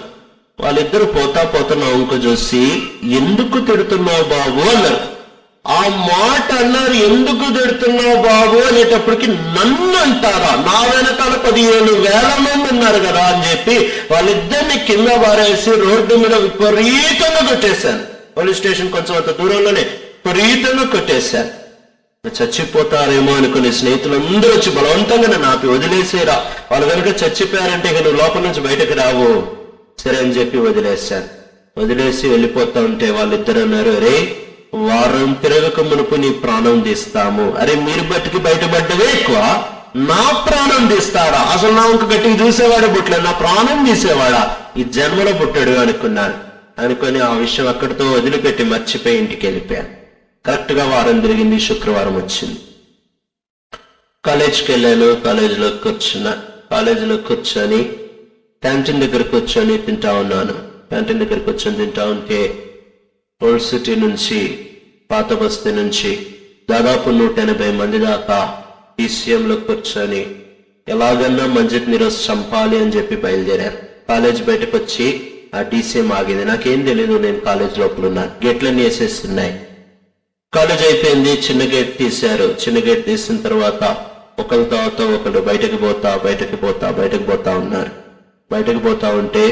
వాళ్ళిద్దరు పోతా నా వంక చూసి ఎందుకు తిడుతున్నావు బాబు అన్నారు. ఆ మాట అన్నారు, ఎందుకు తిడుతున్నావు బాబు అనేటప్పటికి నన్ను అంటారా, నా వెనకాల 15,000 మంది ఉన్నారు కదా అని చెప్పి వాళ్ళిద్దరిని కింద పారేసి రోడ్డు మీద విపరీతంగా కొట్టేశాను. పోలీస్ స్టేషన్ కొంచెం అంత దూరంలోనే విపరీతంగా కొట్టేశాను. చచ్చిపోతారేమో అనుకునే స్నేహితులందరూ వచ్చి బలవంతంగా నన్ను ఆపి వదిలేసేరా, వాళ్ళు కనుక చచ్చిపోయారంటే ఇక నువ్వు లోపల నుంచి బయటకు రావు, సరే అని చెప్పి వదిలేశాను. వదిలేసి వెళ్ళిపోతా ఉంటే వాళ్ళిద్దరు అన్నారు, అరే వారం తిరగక మునుపు నీ ప్రాణం తీస్తాము. అరే మీరు బతికి బయటపడ్డవే ఎక్కువ, నా ప్రాణం తీస్తారా? అసలు నా ఇంక గట్టికి చూసేవాడే పుట్టలేదు, నా ప్రాణం తీసేవాడా? ఈ జన్మలో పుట్టాడు అనుకొని ఆ విషయం అక్కడితో వదిలిపెట్టి మర్చిపోయి ఇంటికి వెళ్ళిపోయాను. కరెక్ట్ గా వారం తిరిగింది, శుక్రవారం వచ్చింది. కాలేజ్కి వెళ్ళాను. కాలేజీలో కూర్చొని క్యాంటీన్ దగ్గర కూర్చొని తింటా ఉన్నాను. క్యాంటీన్ దగ్గర కూర్చొని తింటా ఉంటే ఓల్డ్ సిటీ నుంచి, పాత బస్తీ నుంచి దాదాపు 180 మంది దాకా PCMలో కూర్చొని ఎలాగన్నా మంజిత్ నీరోజు చంపాలి అని చెప్పి బయలుదేరారు. కాలేజ్ బయటకు వచ్చి ఆ DCM ఆగింది. నాకేం తెలీదు, నేను కాలేజ్ లోపల ఉన్నాను. గేట్లన్నీ వేసేస్తున్నాయి. కాలేజ్ అయిపోయింది. చిన్న గేట్ తీశారు. చిన్న గేట్ తీసిన తర్వాత ఒకరి తర్వాత ఒకరు బయటకు పోతా ఉన్నారు. బయటకు పోతా ఉంటే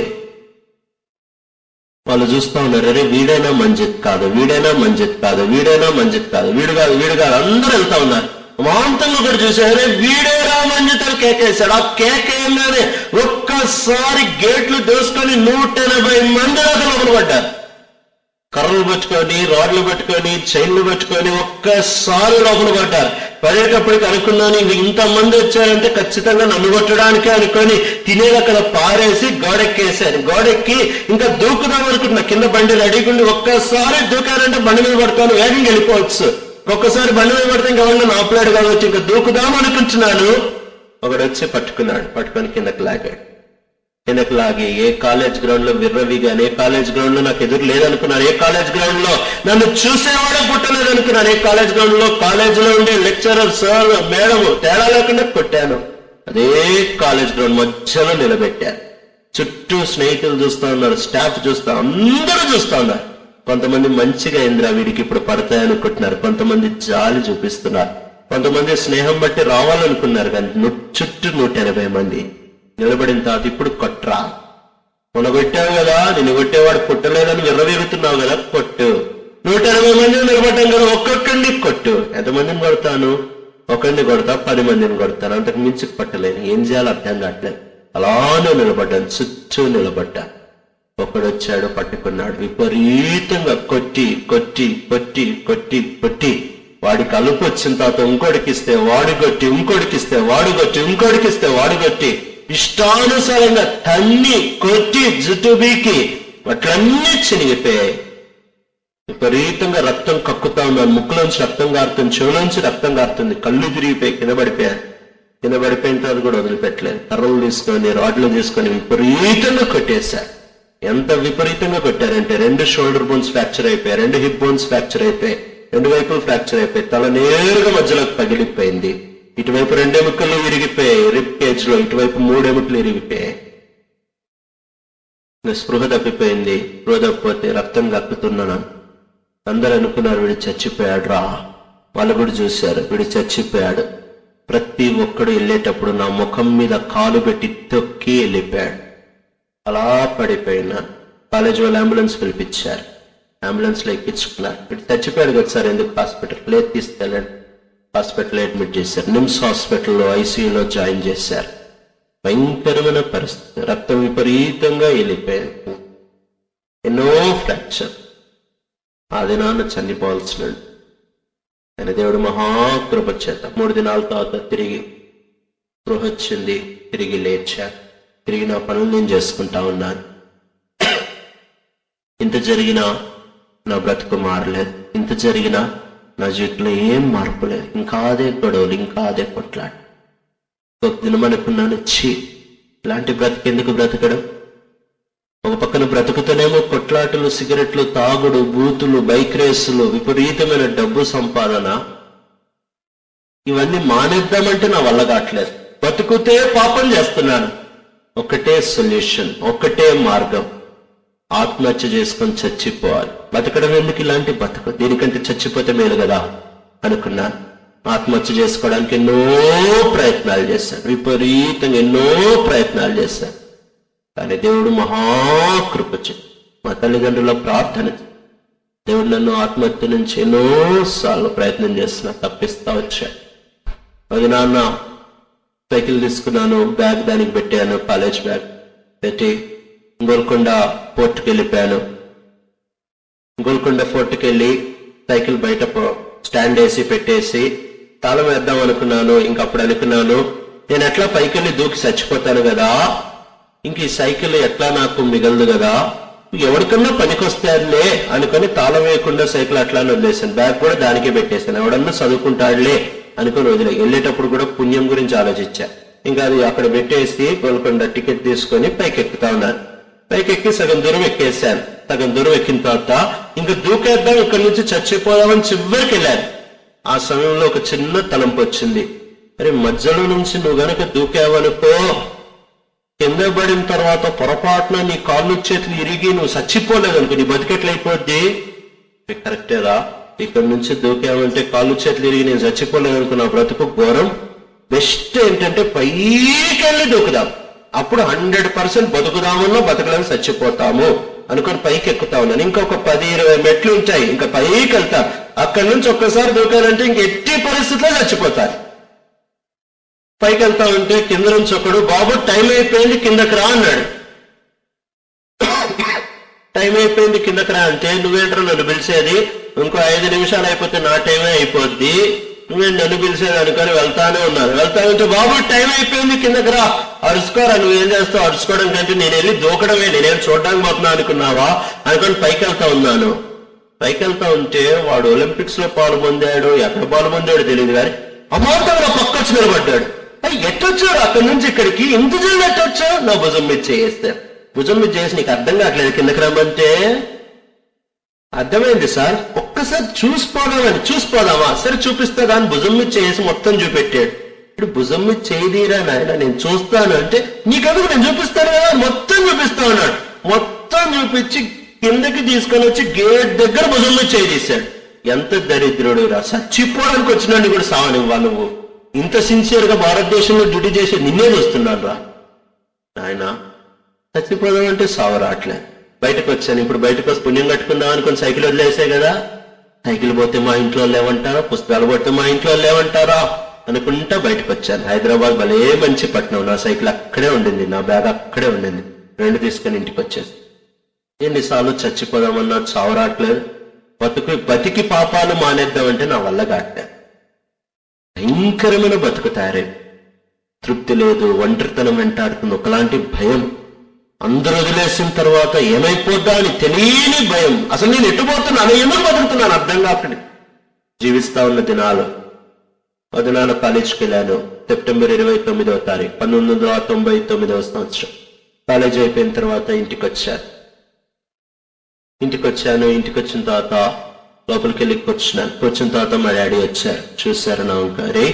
వాళ్ళు చూస్తా ఉన్నారు, అరే వీడైనా మంజిత్ కాదు, వీడు కాదు అందరూ వెళ్తా ఉన్నారు. మాంతంగా కూడా చూసారే వీడేరా మంజిత్ అని కేకేశాడు. ఆ కేకేయగానే ఒక్కసారి గేట్లు దోసుకొని 180 మంది దాకా లోపల పడ్డారు. కర్రలు పట్టుకొని, రాడ్లు పట్టుకొని, చైన్లు పట్టుకొని ఒక్కసారి లోపల పడ్డారు. పడేటప్పటికి అనుకున్నాను, ఇంతమంది వచ్చారంటే ఖచ్చితంగా నన్ను కొట్టడానికే అనుకొని తినేది అక్కడ పారేసి గోడెక్కేశాను. గోడెక్కి ఇంకా దూకుదాం అనుకుంటున్నా. కింద బండి రెడీగుండి ఒక్కసారి దూకారంటే బండి మీద పడతాను, వేగంగా వెళ్ళిపోవచ్చు. ఒక్కసారి బండి మీద పడితే ఇంకా వాళ్ళని ఆపలేడు కాబట్టి ఇంకా దూకుదాం అనుకుంటున్నాను. ఒకడు వచ్చి పట్టుకొని కిందకి లాగి ఏ కాలేజ్ గ్రౌండ్ లో విర్రవిగాను, ఏ కాలేజ్ గ్రౌండ్ లో నాకు ఎదురు లేదనుకున్నాను, ఏ కాలేజ్ గ్రౌండ్ లో నన్ను చూసేవాడే పుట్టలేదు అనుకున్నాను, ఏ కాలేజ్ గ్రౌండ్ లో కాలేజీలో ఉండే లెక్చరర్, సార్, మేడం తేడా లేకుండా కొట్టాను. అదే కాలేజ్ గ్రౌండ్ మధ్యలో నిలబెట్టాను. చుట్టూ స్నేహితులు చూస్తా ఉన్నారు, స్టాఫ్ అందరూ చూస్తా ఉన్నారు. కొంతమంది మంచిగా ఇంద్రా వీడికి ఇప్పుడు పడతాయనుకుంటున్నారు, కొంతమంది జాలి చూపిస్తున్నారు, కొంతమంది స్నేహం బట్టి రావాలనుకున్నారు. కానీ చుట్టూ 180 మంది నిలబడిన తర్వాత ఇప్పుడు కొట్రా, మొన్న కొట్టావు కదా, నిన్ను కొట్టేవాడు పుట్టలేదని విర్రవీగుతున్నావు కదా, కొట్టు. 180 మందిని నిలబడ్డాం కదా, ఒక్కొక్కడిని కొట్టు. ఎంతమందిని కొడతాను? ఒకరిని కొడతా, 10 మందిని కొడతాను, అంతకు మించి కొట్టలేను. ఏం చేయాలో అర్థం కావట్లేదు. అలానే నిలబడ్డాను, చుట్టూ నిలబడ్డా. ఒకడొచ్చాడు, పట్టుకున్నాడు, విపరీతంగా కొట్టి కొట్టి కొట్టి కొట్టి కొట్టి వాడికి అలుపు వచ్చిన తర్వాత ఇంకోడికిస్తే వాడు కొట్టి, ఇంకోడికిస్తే వాడు కొట్టి, ఇంకోడికిస్తే వాడు కొట్టి, ఇష్టానుసారంగా తన్ని కొట్టి జుట్టు బీకి వాటిలన్నీ చినిగిపోయాయి. విపరీతంగా రక్తం కక్కుతా ఉన్నాను, ముక్కులోంచి రక్తం కారుతుంది, చెవులోంచి రక్తం కారుతుంది, కళ్ళు తిరిగిపోయి కింద పడిపోయాను. కింద పడిపోయిన తర్వాత కూడా వదిలిపెట్టలేదు. కర్రలు తీసుకొని రాడ్లు తీసుకొని విపరీతంగా కొట్టేశారు. ఎంత విపరీతంగా కొట్టారంటే 2 షోల్డర్ బోన్స్ ఫ్రాక్చర్ అయిపోయాయి, 2 హిప్ బోన్స్ ఫ్రాక్చర్ అయిపోయాయి, 2 వైపులు ఫ్రాక్చర్ అయిపోయి, తల నేరుగా మధ్యలోకి పగిలిపోయింది. ఇటువైపు 2 ఎముకలు విరిగిపోయాయి రిప్ కేజ్ లో, ఇటువైపు 3 ఎముకలు విరిగిపోయాయి. స్పృహ తప్పిపోయింది. స్పృహ తప్పిపోతే రక్తం కక్కుతున్నాను. అందరూ అనుకున్నారు వీడు చచ్చిపోయాడు రా. వాళ్ళు కూడా చూశారు వీడు చచ్చిపోయాడు. ప్రతి ఒక్కడు వెళ్ళేటప్పుడు నా ముఖం మీద కాలు పెట్టి తొక్కి వెళ్ళిపోయాడు. అలా పడిపోయినా కాలేజ్ వాళ్ళు అంబులెన్స్ పిలిపించారు. అంబులెన్స్ లో ఎక్కించుకున్నారు. వీడు చచ్చిపోయాడు కదా సార్, ఎందుకు హాస్పిటల్ లేదు, తీసుకెళ్ళండి. హాస్పిటల్ అడ్మిట్ చేశారు. నిమ్స్ హాస్పిటల్లో ఐసీయూలో జాయిన్ చేశారు. భయంకరమైన పరిస్థితి, రక్తం విపరీతంగా వెళ్ళిపోయింది, ఎన్నో ఫ్రాక్చర్. ఆ దినాన్న చనిపోవాల్సినాడు. ఆయన దేవుడు మహాకృప చేత 3 దినాల తర్వాత తిరిగి స్పృహ వచ్చింది, తిరిగి లేచారు. తిరిగి నా పనులు నేను చేసుకుంటా ఉన్నాను. ఇంత జరిగినా నా బ్రతుకు మారలేదు, ఇంత జరిగినా నా జీవితంలో ఏం మార్పు లేదు. ఇంకా అదే గొడవలు, ఇంకా అదే కొట్లాడు. ఒక దినం అనుకున్నాను, ఇలాంటి బ్రతికెందుకు బ్రతకడం. ఒక పక్కన బ్రతుకుతూనేమో కొట్లాటలు, సిగరెట్లు, తాగుడు, బూతులు, బైక్ రేసులు, విపరీతమైన డబ్బు సంపాదన. ఇవన్నీ మానేద్దామంటే నా వల్ల కావట్లేదు. బతుకుతే పాపం చేస్తున్నాను. ఒకటే సొల్యూషన్, ఒకటే మార్గం, ఆత్మహత్య చేసుకొని చచ్చిపోవాలి. బతకడం ఎందుకు ఇలాంటి బతుకు, దీనికంటే చచ్చిపోతే మేలు కదా అనుకున్నాను. ఆత్మహత్య చేసుకోవడానికి ఎన్నో ప్రయత్నాలు చేశాను, విపరీతంగా ఎన్నో ప్రయత్నాలు చేశాను. కానీ దేవుడు మహాకృపచే మా తల్లిదండ్రుల ప్రార్థన, దేవుడు నన్ను ఆత్మహత్య నుంచి ఎన్నోసార్లు ప్రయత్నం చేస్తున్నా, తప్పిస్తా వచ్చాడు. అది నాన్న సైకిల్ తీసుకున్నాను, బ్యాగ్ దానికి పెట్టాను, కాలేజ్ బ్యాగ్ పెట్టి గోల్కొండ పోర్టుకి వెళ్ళిపోయాను. గోల్కొండ ఫోర్ట్కి వెళ్ళి సైకిల్ బయట స్టాండ్ వేసి పెట్టేసి తాళం వేద్దాం అనుకున్నాను. ఇంకప్పుడు అనుకున్నాను, నేను ఎట్లా పైకి వెళ్ళి దూకి చచ్చిపోతాను కదా, ఇంక ఈ సైకిల్ ఎట్లా నాకు మిగలదు కదా, ఎవరికన్నా పనికొస్తాడులే అనుకుని తాళం వేయకుండా సైకిల్ అట్లానే వదిలేసాను. బ్యాగ్ కూడా దానికే పెట్టేశాను. ఎవడన్నా చదువుకుంటాడులే అనుకుని వదిలే. వెళ్ళేటప్పుడు కూడా పుణ్యం గురించి ఆలోచించా. ఇంకా అది అక్కడ పెట్టేసి గోల్కొండ టికెట్ తీసుకొని పైకి ఎక్కుతా ఉన్నాను. పైకి ఎక్కి సగం దూరం ఎక్కేసాను. సగం దూరం ఎక్కిన తర్వాత ఇంకా దూకేద్దాం, ఇక్కడి నుంచి చచ్చిపోదామని చివరికి వెళ్ళాను. ఆ సమయంలో ఒక చిన్న తలంపు వచ్చింది. అరే మధ్యలో నుంచి నువ్వు గనక దూకావనుకో, కింద పడిన తర్వాత పొరపాటున నీ కాళ్ళు చేతులు ఇరిగి నువ్వు చచ్చిపోలేదనుకో, నీ బతికెట్లయిపోద్ది. కరెక్టేరా, ఇక్కడ నుంచి దూకామంటే కాళ్ళు చేతులు ఇరిగి నేను చచ్చిపోలేదనుకో, నా బ్రతుకు ఘోరం. బెస్ట్ ఏంటంటే పైకి వెళ్ళి దూకుదాం, అప్పుడు 100% బతుకుదామన్నా బతకలేని చచ్చిపోతాము అనుకుని పైకి ఎక్కుతా ఉన్నాను. ఇంకొక 10-20 మెట్లు ఉంటాయి, ఇంకా పైకి వెళ్తా. అక్కడి నుంచి ఒక్కసారి దూకానంటే ఇంక ఎట్టి పరిస్థితిలో చచ్చిపోతారు. పైకి వెళ్తా ఉంటే కింద నుంచి ఒకడు, బాబు టైం అయిపోయింది కిందకి రా అన్నాడు. టైం అయిపోయింది కిందకి రా అంటే, నువ్వేంటారు నన్ను పిలిచేది, ఇంకో 5 నిమిషాలు అయిపోతే నా టైమే అయిపోద్ది, నువ్వేంటి నన్ను పిలిచేది అనుకొని వెళ్తానే ఉన్నాను. వెళ్తా ఉంటే, బాబు టైం అయిపోయింది కిందకి రా, అరుచుకోరా, నువ్వేం చేస్తావు, అరుచుకోవడం కంటే నేను వెళ్ళి దూకడమే, నేనేం చూడడానికి పోతున్నా అనుకున్నావా అనుకొని పైకి వెళ్తా ఉన్నాను. పైకి వెళ్తా ఉంటే వాడు ఒలింపిక్స్ లో పాల్పొందాడు, ఎక్కడ పాల్పొందాడు తెలియదు కానీ అమాంతంగా పక్కొచ్చి నిలబడ్డాడు. ఎట్టొచ్చాడు అక్కడి నుంచి ఇక్కడికి, ఇంత జల్ది ఎట్టొచ్చావు, నా భుజం మీద చేయిస్తాడు. భుజం మీద చేసి, నీకు అర్థం కావట్లేదు కిందకి రమ్మంటే. అర్థమైంది సార్, ఒక్కసారి చూసిపోదామని. చూసిపోదామా, సరే చూపిస్తా కానీ భుజం మీద చేసి మొత్తం చూపెట్టాడు. ఇప్పుడు భుజం మీద చేయదీరా నాయన, నేను చూస్తాను అంటే, నీకెందుకు నేను చూపిస్తాను కదా, మొత్తం చూపిస్తా ఉన్నాడు. మొత్తం చూపించి కిందకి తీసుకొని వచ్చి గేట్ దగ్గర భుజం మీద చేయి తీశాడు. ఎంత దరిద్రుడు రా, చచ్చిపోవడానికి వచ్చినాడు కూడా సావనివ్వా నువ్వు. ఇంత సిన్సియర్ గా భారతదేశంలో డ్యూటీ చేసి నిన్నే చూస్తున్నాను రా ఆయన. చచ్చిపోదామంటే సావు రావట్లే. బయటకు వచ్చాను. ఇప్పుడు బయటకు వచ్చి పుణ్యం కట్టుకుందాం అనుకుని సైకిల్ వదిలేసే కదా, సైకిల్ పోతే మా ఇంట్లో లేవంటారా, పుస్తకాలు పోతే మా ఇంట్లో లేవంటారా అనుకుంటా బయటకు వచ్చాను. హైదరాబాద్ భలే మంచి పట్టణం. నా సైకిల్ అక్కడే ఉండింది, నా బ్యాగ్ అక్కడే ఉండింది. 2 తీసుకొని ఇంటికి వచ్చేసి ఎన్నిసార్లు చచ్చిపోదామన్నా చావరాట్లేదు. బతికి పాపాలు మానేద్దామంటే నా వల్ల కాట్లే. భయంకరమైన బతుకు తయారై, తృప్తి లేదు, ఒంటరితనం వెంటాడుతుంది, ఒకలాంటి భయం. అందరూ వదిలేసిన తర్వాత ఏమైపోద్దా అని తెలియని భయం. అసలు నేను ఎట్టుపోతున్నాను, ఎందుకు బతుకుతున్నాను అర్థం కాకుండా జీవిస్తా ఉన్న దినాలు. దినాలు కాలేజీకి వెళ్ళాను. సెప్టెంబర్ 29వ తారీఖు 1999వ సంవత్సరం. కాలేజీ అయిపోయిన తర్వాత ఇంటికి వచ్చాను. ఇంటికి వచ్చిన తర్వాత లోపలికి వెళ్ళి కూర్చున్న తర్వాత మా డాడీ వచ్చారు. చూశారు నా వంక. రే,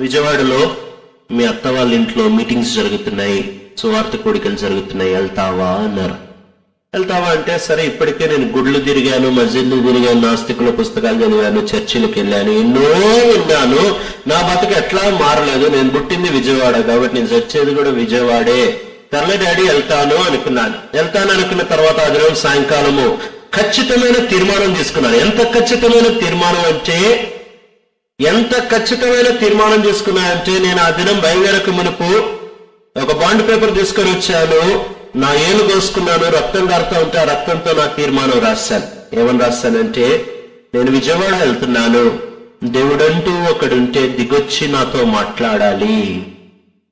విజయవాడలో మీ అత్త వాళ్ళ ఇంట్లో మీటింగ్స్ జరుగుతున్నాయి, సువార్త కూడికలు జరుగుతున్నాయి, వెళ్తావా అన్నారు. వెళ్తావా అంటే సరే, ఇప్పటికే నేను గుళ్ళు తిరిగాను, మస్జిద్లు తిరిగాను, నాస్తికుల పుస్తకాలు చదివాను, చర్చిలకు వెళ్ళాను, ఎన్నో విన్నాను, నా బతుకు ఎట్లా మారలేదు. నేను పుట్టింది విజయవాడ కాబట్టి నేను చచ్చేది కూడా విజయవాడే. సర్లే డాడీ వెళ్తాను అనుకున్నాను. వెళ్తాను అనుకున్న తర్వాత ఆ దినం సాయంకాలము ఖచ్చితమైన తీర్మానం తీసుకున్నాను. ఎంత ఖచ్చితమైన తీర్మానం తీసుకున్నానంటే నేను ఆ దినం బయలుదేరక మునుపు ఒక బాండ్ పేపర్ తీసుకొని వచ్చాను. నా ఏలు కోసుకున్నాను, రక్తం కారుతా ఉంటే ఆ రక్తంతో నా తీర్మానం రాశాను. ఏమని రాశానంటే, నేను విజయవాడ వెళ్తున్నాను, దేవుడంటూ ఒకడుంటే దిగొచ్చి నాతో మాట్లాడాలి.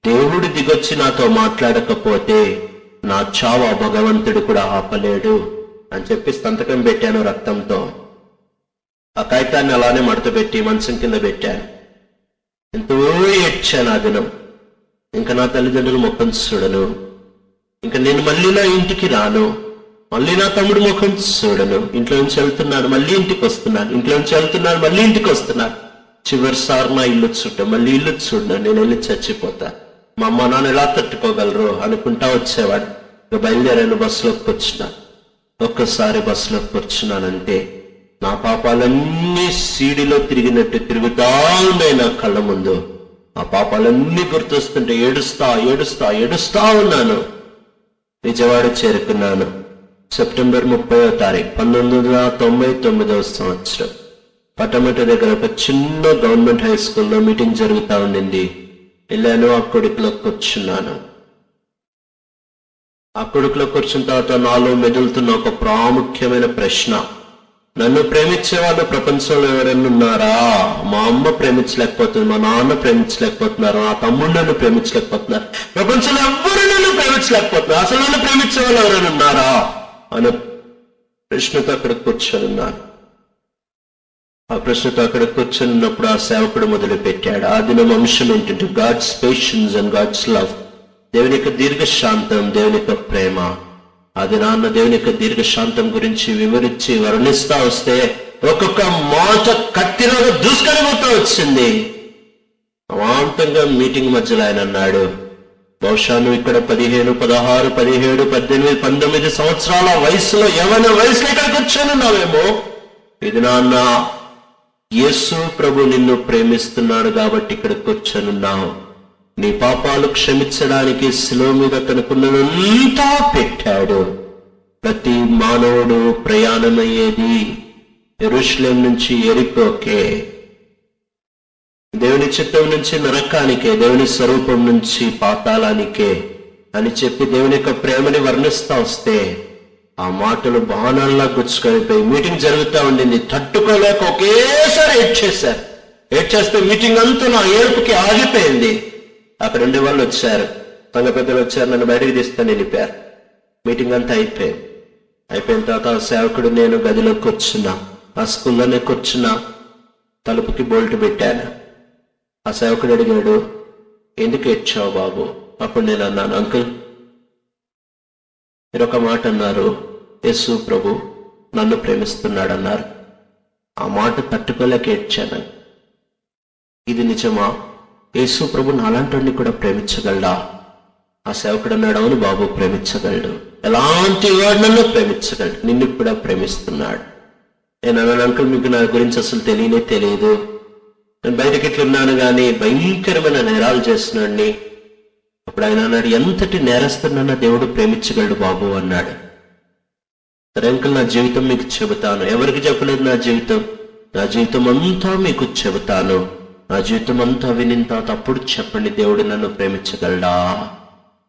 దేవుడు దిగొచ్చి నాతో మాట్లాడకపోతే నా చావు ఆ భగవంతుడు కూడా ఆపలేడు అని చెప్పి సంతకం పెట్టాను రక్తంతో. ఆ కాగితాన్ని అలానే మడత పెట్టి మంచం కింద పెట్టాను. ఎంతో ఏడ్చాను ఆ దినం. ఇంకా నా తల్లిదండ్రులు ముఖం చూడను, ఇంకా నేను మళ్ళీ నా ఇంటికి రాను, మళ్ళీ నా తమ్ముడు ముఖం చూడను. ఇంట్లో నుంచి వెళ్తున్నాను, మళ్ళీ ఇంటికి వస్తున్నాను, ఇంట్లో నుంచి వెళ్తున్నాను, మళ్ళీ ఇంటికి వస్తున్నాను. చివరిసారి నా ఇల్లు చుట్టం, మళ్ళీ ఇల్లు చూడను, నేను వెళ్ళి చచ్చిపోతా. మా అమ్మ నాన్న ఎలా తట్టుకోగలరు అనుకుంటా వచ్చేవాడు. ఇక బయలుదేరాను, బస్సులోకి కూర్చున్నాను. ఒక్కసారి బస్సులోకి కూర్చున్నానంటే నా పాపాలన్నీ సీడీలో తిరిగినట్టు తిరుగుతా ఉన్నాయి నా కళ్ళ ముందు. ఆ పాపాలన్నీ గుర్తొస్తుంటే ఏడుస్తా ఉన్నాను. విజయవాడ చేరుకున్నాను. సెప్టెంబర్ 30వ తారీఖు 1999వ సంవత్సరం. పటమట దగ్గర ఒక చిన్న గవర్నమెంట్ హై స్కూల్లో మీటింగ్ జరుగుతా ఉండింది. వెళ్ళాను, ఆ కొడుకులో కూర్చున్నాను. ఆ కొడుకులో కూర్చున్న తర్వాత నాలో మెదులుతున్న ఒక ప్రాముఖ్యమైన ప్రశ్న, నన్ను ప్రేమించే వాళ్ళు ప్రపంచంలో ఎవరైనా ఉన్నారా? మా అమ్మ ప్రేమించలేకపోతుంది, మా నాన్న ప్రేమించలేకపోతున్నారు, నా తమ్ముడు నన్ను ప్రేమించలేకపోతున్నారు, ప్రపంచంలో ఎవ్వరు నన్ను ప్రేమించలేకపోతున్నారు, అసలు నన్ను ప్రేమించే వాళ్ళు ఎవరైనా ఉన్నారా అనే ప్రశ్నతో అక్కడ కూర్చొనున్నాను. ఆ ప్రశ్నతో అక్కడ కూర్చొనున్నప్పుడు ఆ సేవకుడు మొదలు పెట్టాడు. ఆ దినం అంశం ఏంటంటే God's patience and God's love. దేవుని యొక్క దీర్ఘశాంతం, దేవుని యొక్క ప్రేమ. అది నాన్న దేవుని యొక్క దీర్ఘశాంతం గురించి వివరించి వర్ణిస్తా వస్తే ఒక్కొక్క మాట కత్తిలాగా దూసుకొని వచ్చింది. అమాంతంగా మీటింగ్ మధ్యలో ఆయన అన్నాడు, బహుశా నువ్వు ఇక్కడ 15, 16, 17, 18, 19 సంవత్సరాల వయసులో, యవ్వన వయసులో ఇక్కడ కూర్చొనున్నావేమో. ఇది నాన్న, యేసు ప్రభు నిన్ను ప్రేమిస్తున్నాడు కాబట్టి ఇక్కడ కూర్చొనున్నావు. నీ పాపాలు క్షమించడానికి శిలువ మీద తనకున్నదంతా పెట్టాడు. ప్రతి మానవుడు ప్రయాణమయ్యేది యెరూషలేం నుంచి యెరికోకే. దేవుని చిత్తం నుంచి నరకానికే, దేవుని స్వరూపం నుంచి పాతాళానికే అని చెప్పి దేవుని యొక్క ప్రేమని వర్ణిస్తా వస్తే ఆ మాటలు బాణాల్లా గుచ్చుకొనిపోయి మీటింగ్ జరుగుతూ ఉండింది. తట్టుకోలేక ఒకేసారి ఏడ్చేస్తే మీటింగ్ అంతా నా ఏడుపుకి ఆగిపోయింది. అక్కడ ఉండే వాళ్ళు వచ్చారు, సంఘ పెద్దలు వచ్చారు, నన్ను బయటకు తీసుకొని వెళ్ళిపోయారు. మీటింగ్ అంతా అయిపోయిన తర్వాత సేవకుడు నేను గదిలో కూర్చున్నా, ఆ స్కూల్లోనే కూర్చున్నా, తలుపుకి బోల్ట్ పెట్టాను. ఆ సేవకుడు అడిగాడు, ఎందుకు ఏడ్చావు బాబు? అప్పుడు నేను అన్నాను, అంకుల్ మీరు ఒక మాట అన్నారు, యేసు ప్రభు నన్ను ప్రేమిస్తున్నాడు అన్నారు. ఆ మాట తట్టుకోలేక ఏడ్చాను. ఇది నిజమా? యేసు ప్రభు నాలాంటి కూడా ప్రేమించగలడా? ఆ సేవకుడు అన్నాడు, అవును బాబు ప్రేమించగలడు. ఎలాంటి వాడు నన్ను ప్రేమించగలడు, నిన్ను కూడా ప్రేమిస్తున్నాడు. నేను అన్నాను, అంకుల్ మీకు నా గురించి అసలు తెలియదు. నేను బయటకి ఇట్లున్నాను కానీ భయంకరమైన నేరాలు చేస్తున్నాడిని. అప్పుడు ఆయన అన్నాడు, ఎంతటి నేరస్తున్నా దేవుడు ప్రేమించగలడు బాబు అన్నాడు. సరే అంకుల్, నా జీవితం మీకు చెబుతాను. ఎవరికి చెప్పలేదు నా జీవితం అంతా మీకు చెబుతాను. నా జీవితం అంతా వినిన తర్వాత అప్పుడు చెప్పండి దేవుడు నన్ను ప్రేమించగలడా?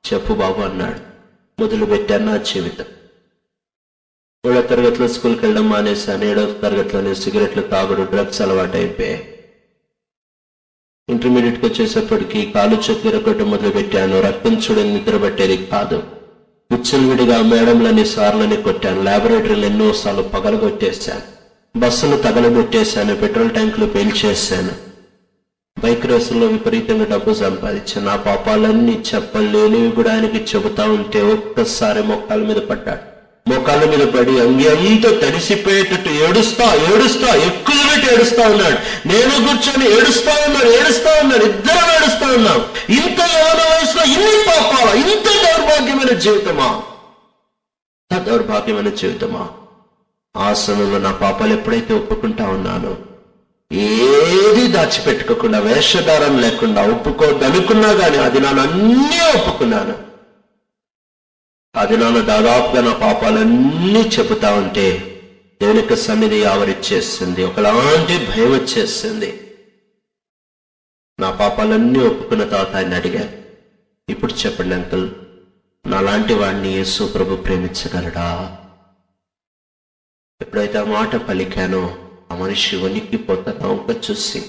చెప్పు బాబు అన్నాడు. మొదలుపెట్టాను నా జీవితం. 3వ తరగతిలో స్కూల్కి వెళ్ళడం మానేశాను. 7వ తరగతిలోనే సిగరెట్లు తాగుడు, డ్రగ్స్ అలవాటు అయిపోయాయి. ఇంటర్మీడియట్కి వచ్చేసప్పటికి కాలు చేతులు ఇరగొట్టడం మొదలుపెట్టాను. రక్తం చూడని నిద్రపట్టేది కాదు. విచ్చలవిడిగా మేడంలని సార్లని కొట్టాను. ల్యాబొరేటరీలు ఎన్నోసార్లు పగలగొట్టేశాను. బస్సులు తగలబెట్టేశాను. పెట్రోల్ ట్యాంకులు పేల్చేశాను. బైక్ రేసుల్లో విపరీతంగా డబ్బు సంపాదించాను. నా పాపాలన్నీ చెప్పలేనివి కూడా ఆయనకి చెబుతా ఉంటే ఒక్కసారి మోకాళ్ళ మీద పడ్డాడు. మోకాళ్ళ మీద పడి అంగి అంతా తడిసిపోయేటట్టు ఏడుస్తా ఎక్కువపెట్టి ఏడుస్తా ఉన్నాడు. నేను కూర్చొని ఏడుస్తా ఉన్నాడు. ఇద్దరం ఏడుస్తా ఉన్నాం. ఇంత యవన వయసులో ఇన్ని పాపాలా? ఇంత దౌర్భాగ్యమైన జీవితమా? ఆ సమయంలో నా పాపాలు ఎప్పుడైతే ఒప్పుకుంటా ఉన్నానో, ఏది దాచిపెట్టుకోకుండా, వేషధారం లేకుండా, ఒప్పుకోదనుకున్నా గాని అది అన్నీ ఒప్పుకున్నాను. అది దాదాపుగా నా పాపాలన్నీ చెబుతా ఉంటే దేవునికి సన్నిధి ఆవరిచ్చేస్తుంది. ఒకలాంటి భయం వచ్చేస్తుంది. నా పాపాలన్నీ ఒప్పుకున్న తర్వాత ఆయన అడిగాను, ఇప్పుడు చెప్పండి అంకుల్, నాలాంటి వాడిని యేసు ప్రభు ప్రేమించగలడా? ఎప్పుడైతే ఆ మాట పలికానో ఆ మనిషి వణికిపోతున్నా వంక చూసి,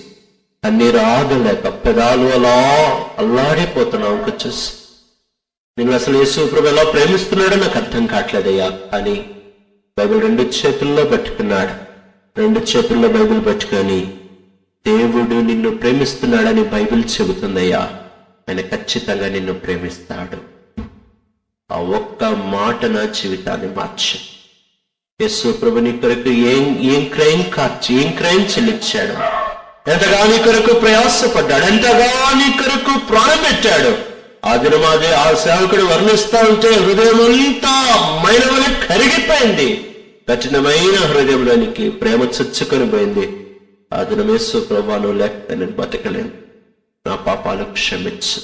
కన్నీరు ఆగలేక పెదాలు అలా అల్లాడిపోతున్నా వంక చూసి, నేను అసలు యేసు ప్రభు ఎలా ప్రేమిస్తున్నాడో నాకు అర్థం కావట్లేదయ్యా. కానీ బైబిల్ 2 చేతుల్లో పట్టుకున్నాడు. 2 చేతుల్లో బైబిల్ పట్టుకొని, దేవుడు నిన్ను ప్రేమిస్తున్నాడని బైబిల్ చెబుతుందయ్యా, ఆయన ఖచ్చితంగా నిన్ను ప్రేమిస్తాడు. ఆ ఒక్క మాట నా జీవితాన్ని మార్చి, యేసు ప్రభు నీ కొరకు ఏం క్రైమ్ చెల్లించాడు, ఎంతగా నీ కొరకు ప్రయాసపడ్డాడు, ఎంతగా నీ కొరకు ప్రాణం పెట్టాడు. ఆ దినమాదే ఆ సేవకుడు వర్ణిస్తా ఉంటే హృదయం అంతా మైనవని కరిగిపోయింది. కఠినమైన హృదయంలోనికి ప్రేమ చచ్చుకొని పోయింది. ఆ దినం యేసు ప్రభువు లేక నేను బతకలేను, నా పాపాలు క్షమించు.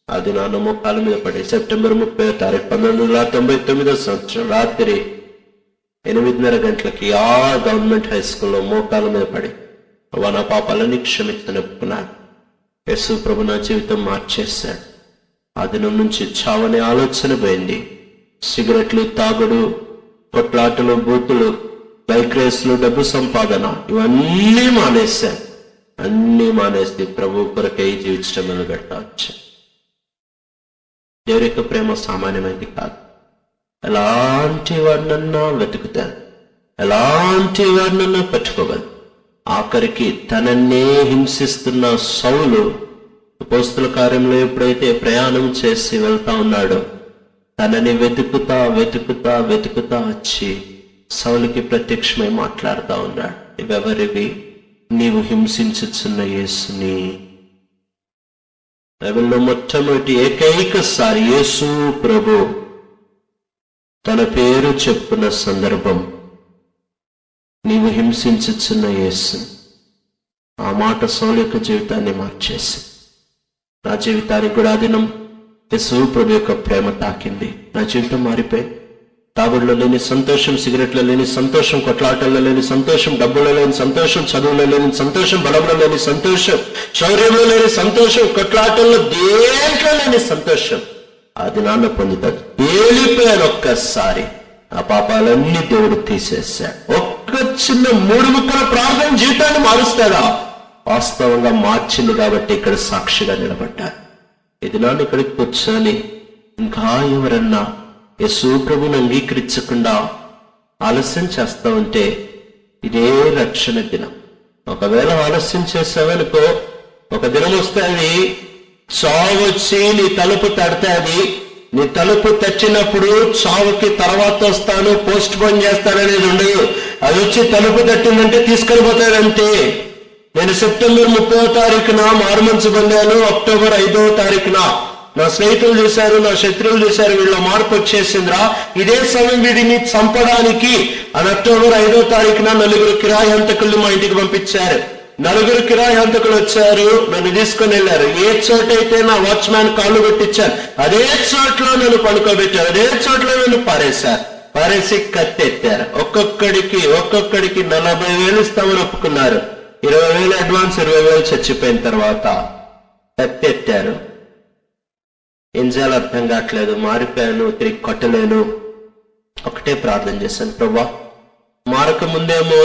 ఆ దినాన మోకాల మీద పడి సెప్టెంబర్ 30వ తారీఖు 1999 సంవత్సరం రాత్రి 8:30 గంటలకి ఆ గవర్నమెంట్ హై స్కూల్లో మోకాల మీద పడి నా పాపాలని క్షమించని ఒప్పుకున్నాను. యేసు ప్రభు నా జీవితం మార్చేశాడు. ఆ దినం నుంచి చావనే ఆలోచన పోయింది. సిగరెట్లు, తాగుడు, కొట్లాటలు, బూతులు, బైక్ రేసులు, డబ్బు సంపాదన ఇవన్నీ మానేశాను. అన్నీ మానేసి ప్రభు కొరకై జీవించడం మొదలు పెడతా వచ్చాను. దేవుని యొక్క ప్రేమ సామాన్యమైనది కాదు. ఎలాంటి వాడినన్నా వెతుకుతాను, ఎలాంటి వాడినన్నా పట్టుకోగలదు. ఆఖరికి తనన్నే హింసిస్తున్న సౌలు అపోస్తల కార్యంలో ఎప్పుడైతే ప్రయాణం చేసి వెళ్తా ఉన్నాడో, తనని వెతుకుతా వచ్చి సౌలుకి ప్రత్యక్షమై మాట్లాడుతా ఉన్నాడు. ఇవెవరివి? నీవు హింసించుచున్న యేసుని. బైబిల్లో మొట్టమొదటి ఏకైకసారి యేసు ప్రభు తన పేరు చెప్పుకున్న సందర్భం నీవు హింసించుచున్న యేసు. ఆ మాట సౌలు యొక్క జీవితాన్ని మార్చేసి నా జీవితానికి కూడా ఆ దినం యేసు ప్రభు యొక్క ప్రేమ తాకింది. నా జీవితం మారిపోయింది. తాగుడులో లేని సంతోషం, సిగరెట్లో లేని సంతోషం, కొట్లాటల్లో లేని సంతోషం, డబ్బులో లేని సంతోషం, చదువులో లేని సంతోషం, బలంలో లేని సంతోషం, శౌర్యంలో లేని సంతోషం, కొట్లాటల్లో దేంట్లో లేని సంతోషం ఆ దినాన్న పొందుతాడు. ఏలిపోయాను ఒక్కసారి. ఆ పాపాలన్నీ దేవుడు తీసేశాడు. ఒక్క చిన్న 3 ముక్కల ప్రార్థన జీవితాన్ని మారుస్తాడా? వాస్తవంగా మార్చింది కాబట్టి ఇక్కడ సాక్షిగా నిలబడ్డాను. ఈ దినాన్ని ఇక్కడికి కూర్చొని ఇంకా ఎవరన్నా యేసు ప్రభువుని అంగీకరించకుండా ఆలస్యం చేస్తా ఉంటే ఇదే రక్షణ దినం. ఒకవేళ ఆలస్యం చేసావనుకో, ఒక దినం వస్తే అది చావు వచ్చి నీ తలుపు తడతాది. నీ తలుపు తట్టినప్పుడు చావుకి తర్వాత వస్తాను, పోస్ట్ పోన్ చేస్తాననేది ఉండదు. అది వచ్చి తలుపు తట్టిందంటే తీసుకొని పోతాడంతే. నేను సెప్టెంబర్ 30వ తారీఖున మారుమనసు పొందాను. అక్టోబర్ 5వ తారీఖున నా స్నేహితులు చూశారు, నా శత్రువులు చూశారు, వీళ్ళ మార్పు వచ్చేసిందిరా, ఇదే సమయం వీడిని చంపడానికి అని అక్టోబర్ 5వ తారీఖున 4 కిరాయి హంతకుల్ని మా ఇంటికి పంపించారు. 4 కిరాయి హంతకులు వచ్చారు, నన్ను తీసుకుని వెళ్ళారు. ఏ చోటైతే నా వాచ్మ్యాన్ కాళ్ళు పెట్టించారు అదే చోట్లో నన్ను పడుకోబెట్టారు, అదే చోట్ల నన్ను పారేసి కత్తెత్తారు. ఒక్కొక్కడికి 40,000 ఇస్తామని ఒప్పుకున్నారు. 20,000 అడ్వాన్స్, 20,000 చచ్చిపోయిన తర్వాత కత్తెత్తారు. ఏం చేయాలో అర్థం కావట్లేదు, మారిపోయాను, తిరిగి కొట్టలేను. ఒకటే ప్రార్థన చేశాను, ప్రభా మారక ముందేమో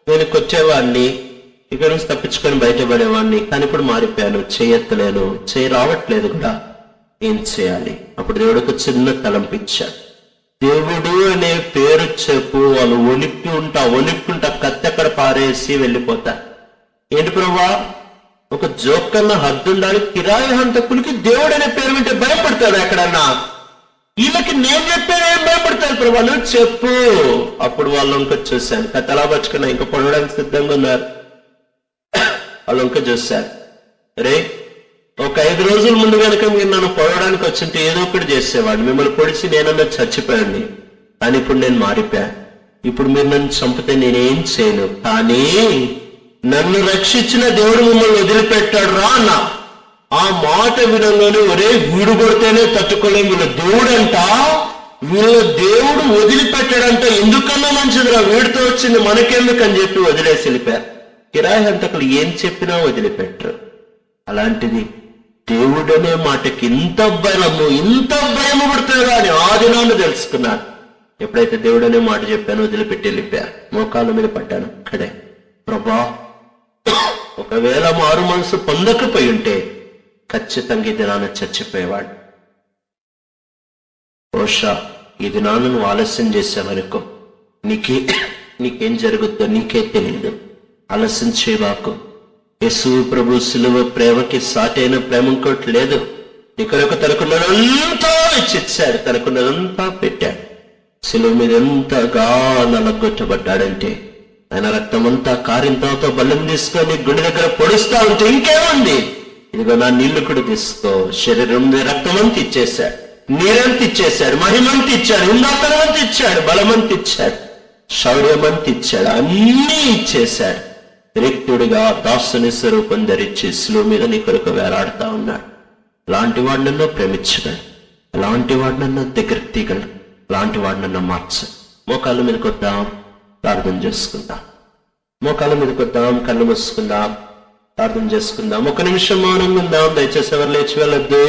నేను కొట్టేవాడిని, ఇక్కడ నుంచి తప్పించుకొని బయటపడేవాడిని, కానీ ఇప్పుడు మారిపోయాను, చేయెత్తలేను, చేయి రావట్లేదు కూడా, ఏం చేయాలి? అప్పుడు దేవుడికి చిన్న తలంపిచ్చాడు. దేవుడు అనే పేరు చెప్పు, వాళ్ళు వణిక్కుంటా కత్తెక్కడ పారేసి వెళ్ళిపోతా. ఏంటి ప్రభా, ఒక జోక్కన్న హద్దు ఉండాలి, కిరాయి హంతకులకి దేవుడు అనే పేరు వింటే భయపడతాడు ఎక్కడన్నా? వీళ్ళకి నేను చెప్పేది ఏం భయపడతాను ప్రభా, నువ్వు చెప్పు. అప్పుడు వాళ్ళు ఇంకా చూశాను, కథలా పచ్చుకున్నా, ఇంకా పొడవడానికి సిద్ధంగా ఉన్నారు. వాళ్ళు ఇంకా చూశారు, రే ఒక 5 రోజుల ముందు కనుక మీరు నన్ను పొడవడానికి వచ్చింటే ఏదో ఒకటి చేసేవాడు, మిమ్మల్ని పొడిచి నేనన్నా చచ్చిపోయాను, కానీ ఇప్పుడు నేను మారిపోయాను. ఇప్పుడు మీరు నన్ను చంపితే నేనేం చేయను, కానీ నన్ను రక్షించిన దేవుడు మిమ్మల్ని వదిలిపెట్టాడు రా అన్న. ఆ మాట వినంగానే, ఒరే వీడు కొడితేనే తట్టుకోలేము, వీళ్ళ దేవుడంట, వీళ్ళ దేవుడు వదిలిపెట్టాడంట, ఎందుకన్నా మంచిదిరా, వీడితో వచ్చింది మనకెందుకని చెప్పి వదిలేసి వెళ్ళిపోయారు. కిరాయి హంతకులు ఏం చెప్పినా వదిలిపెట్టరు. అలాంటిది దేవుడనే మాటకి ఇంత భయము పడతారా అని ఆ దినాన్ని తెలుసుకున్నాను. ఎప్పుడైతే దేవుడనే మాట చెప్పాను, వదిలిపెట్టి వెళ్ళిపోయాను, మోకాళ్ళ మీద పడ్డాను. అక్కడే, ప్రభా ఒకవేళ మారు మనసు పొందకపోయి ఉంటే ఖచ్చితంగా ఈ దినాన్ని చచ్చిపోయేవాడు. బహుశా ఈ దినాన్ని నువ్వు ఆలస్యం చేసావనుకో, నీకేం జరుగుద్దో నీకే తెలియదు. ఆలస్యం చేయవాకు. యేసు ప్రభు సిలువ ప్రేమకి సాటైన ప్రేమ ఇంకోటి లేదు. నీ కొరకు తనకున్నదంతా ఇచ్చిచ్చాడు, తనకున్నదంతా పెట్టాడు. సిలువ మీద ఎంతగా నలగొట్టబడ్డాడంటే, ఆయన రక్తమంతా కారింతతో బలం తీసుకొని గుండె దగ్గర పొడుస్తా ఉంటే ఇంకేముంది, ఇదిగో నా నీళ్లు కూడా తీసుకో, శరీరం రక్తమంతా ఇచ్చేశాడు, నీరంత ఇచ్చేశాడు, మహిమంత ఇచ్చాడు, ఉన్నతనమంత ఇచ్చాడు, బలమంత ఇచ్చాడు, శౌర్యమంత ఇచ్చాడు, అన్నీ ఇచ్చేశాడు. రిక్తుడిగా దాసుని స్వరూపం ధరించి శిలువ మీద నీ కొరకు వేలాడుతా ఉన్నాడు. అలాంటి వాడినన్నా ప్రేమించగలడు, అలాంటి వాడినన్నా దగ్గర తీగలడు, అలాంటి వాడినన్నా మార్చడు. మోకాళ్ళ మీద కొద్దాం, ప్రార్థన చేసుకుందాం. మోకాళ్ళ మీద కొద్దాం, కళ్ళు మూసుకుందాం, ప్రార్థన చేసుకుందాం. 1 నిమిషం మౌనంగా ఉందాం. దయచేసి ఎవరు లేచి వెళ్ళొద్దు.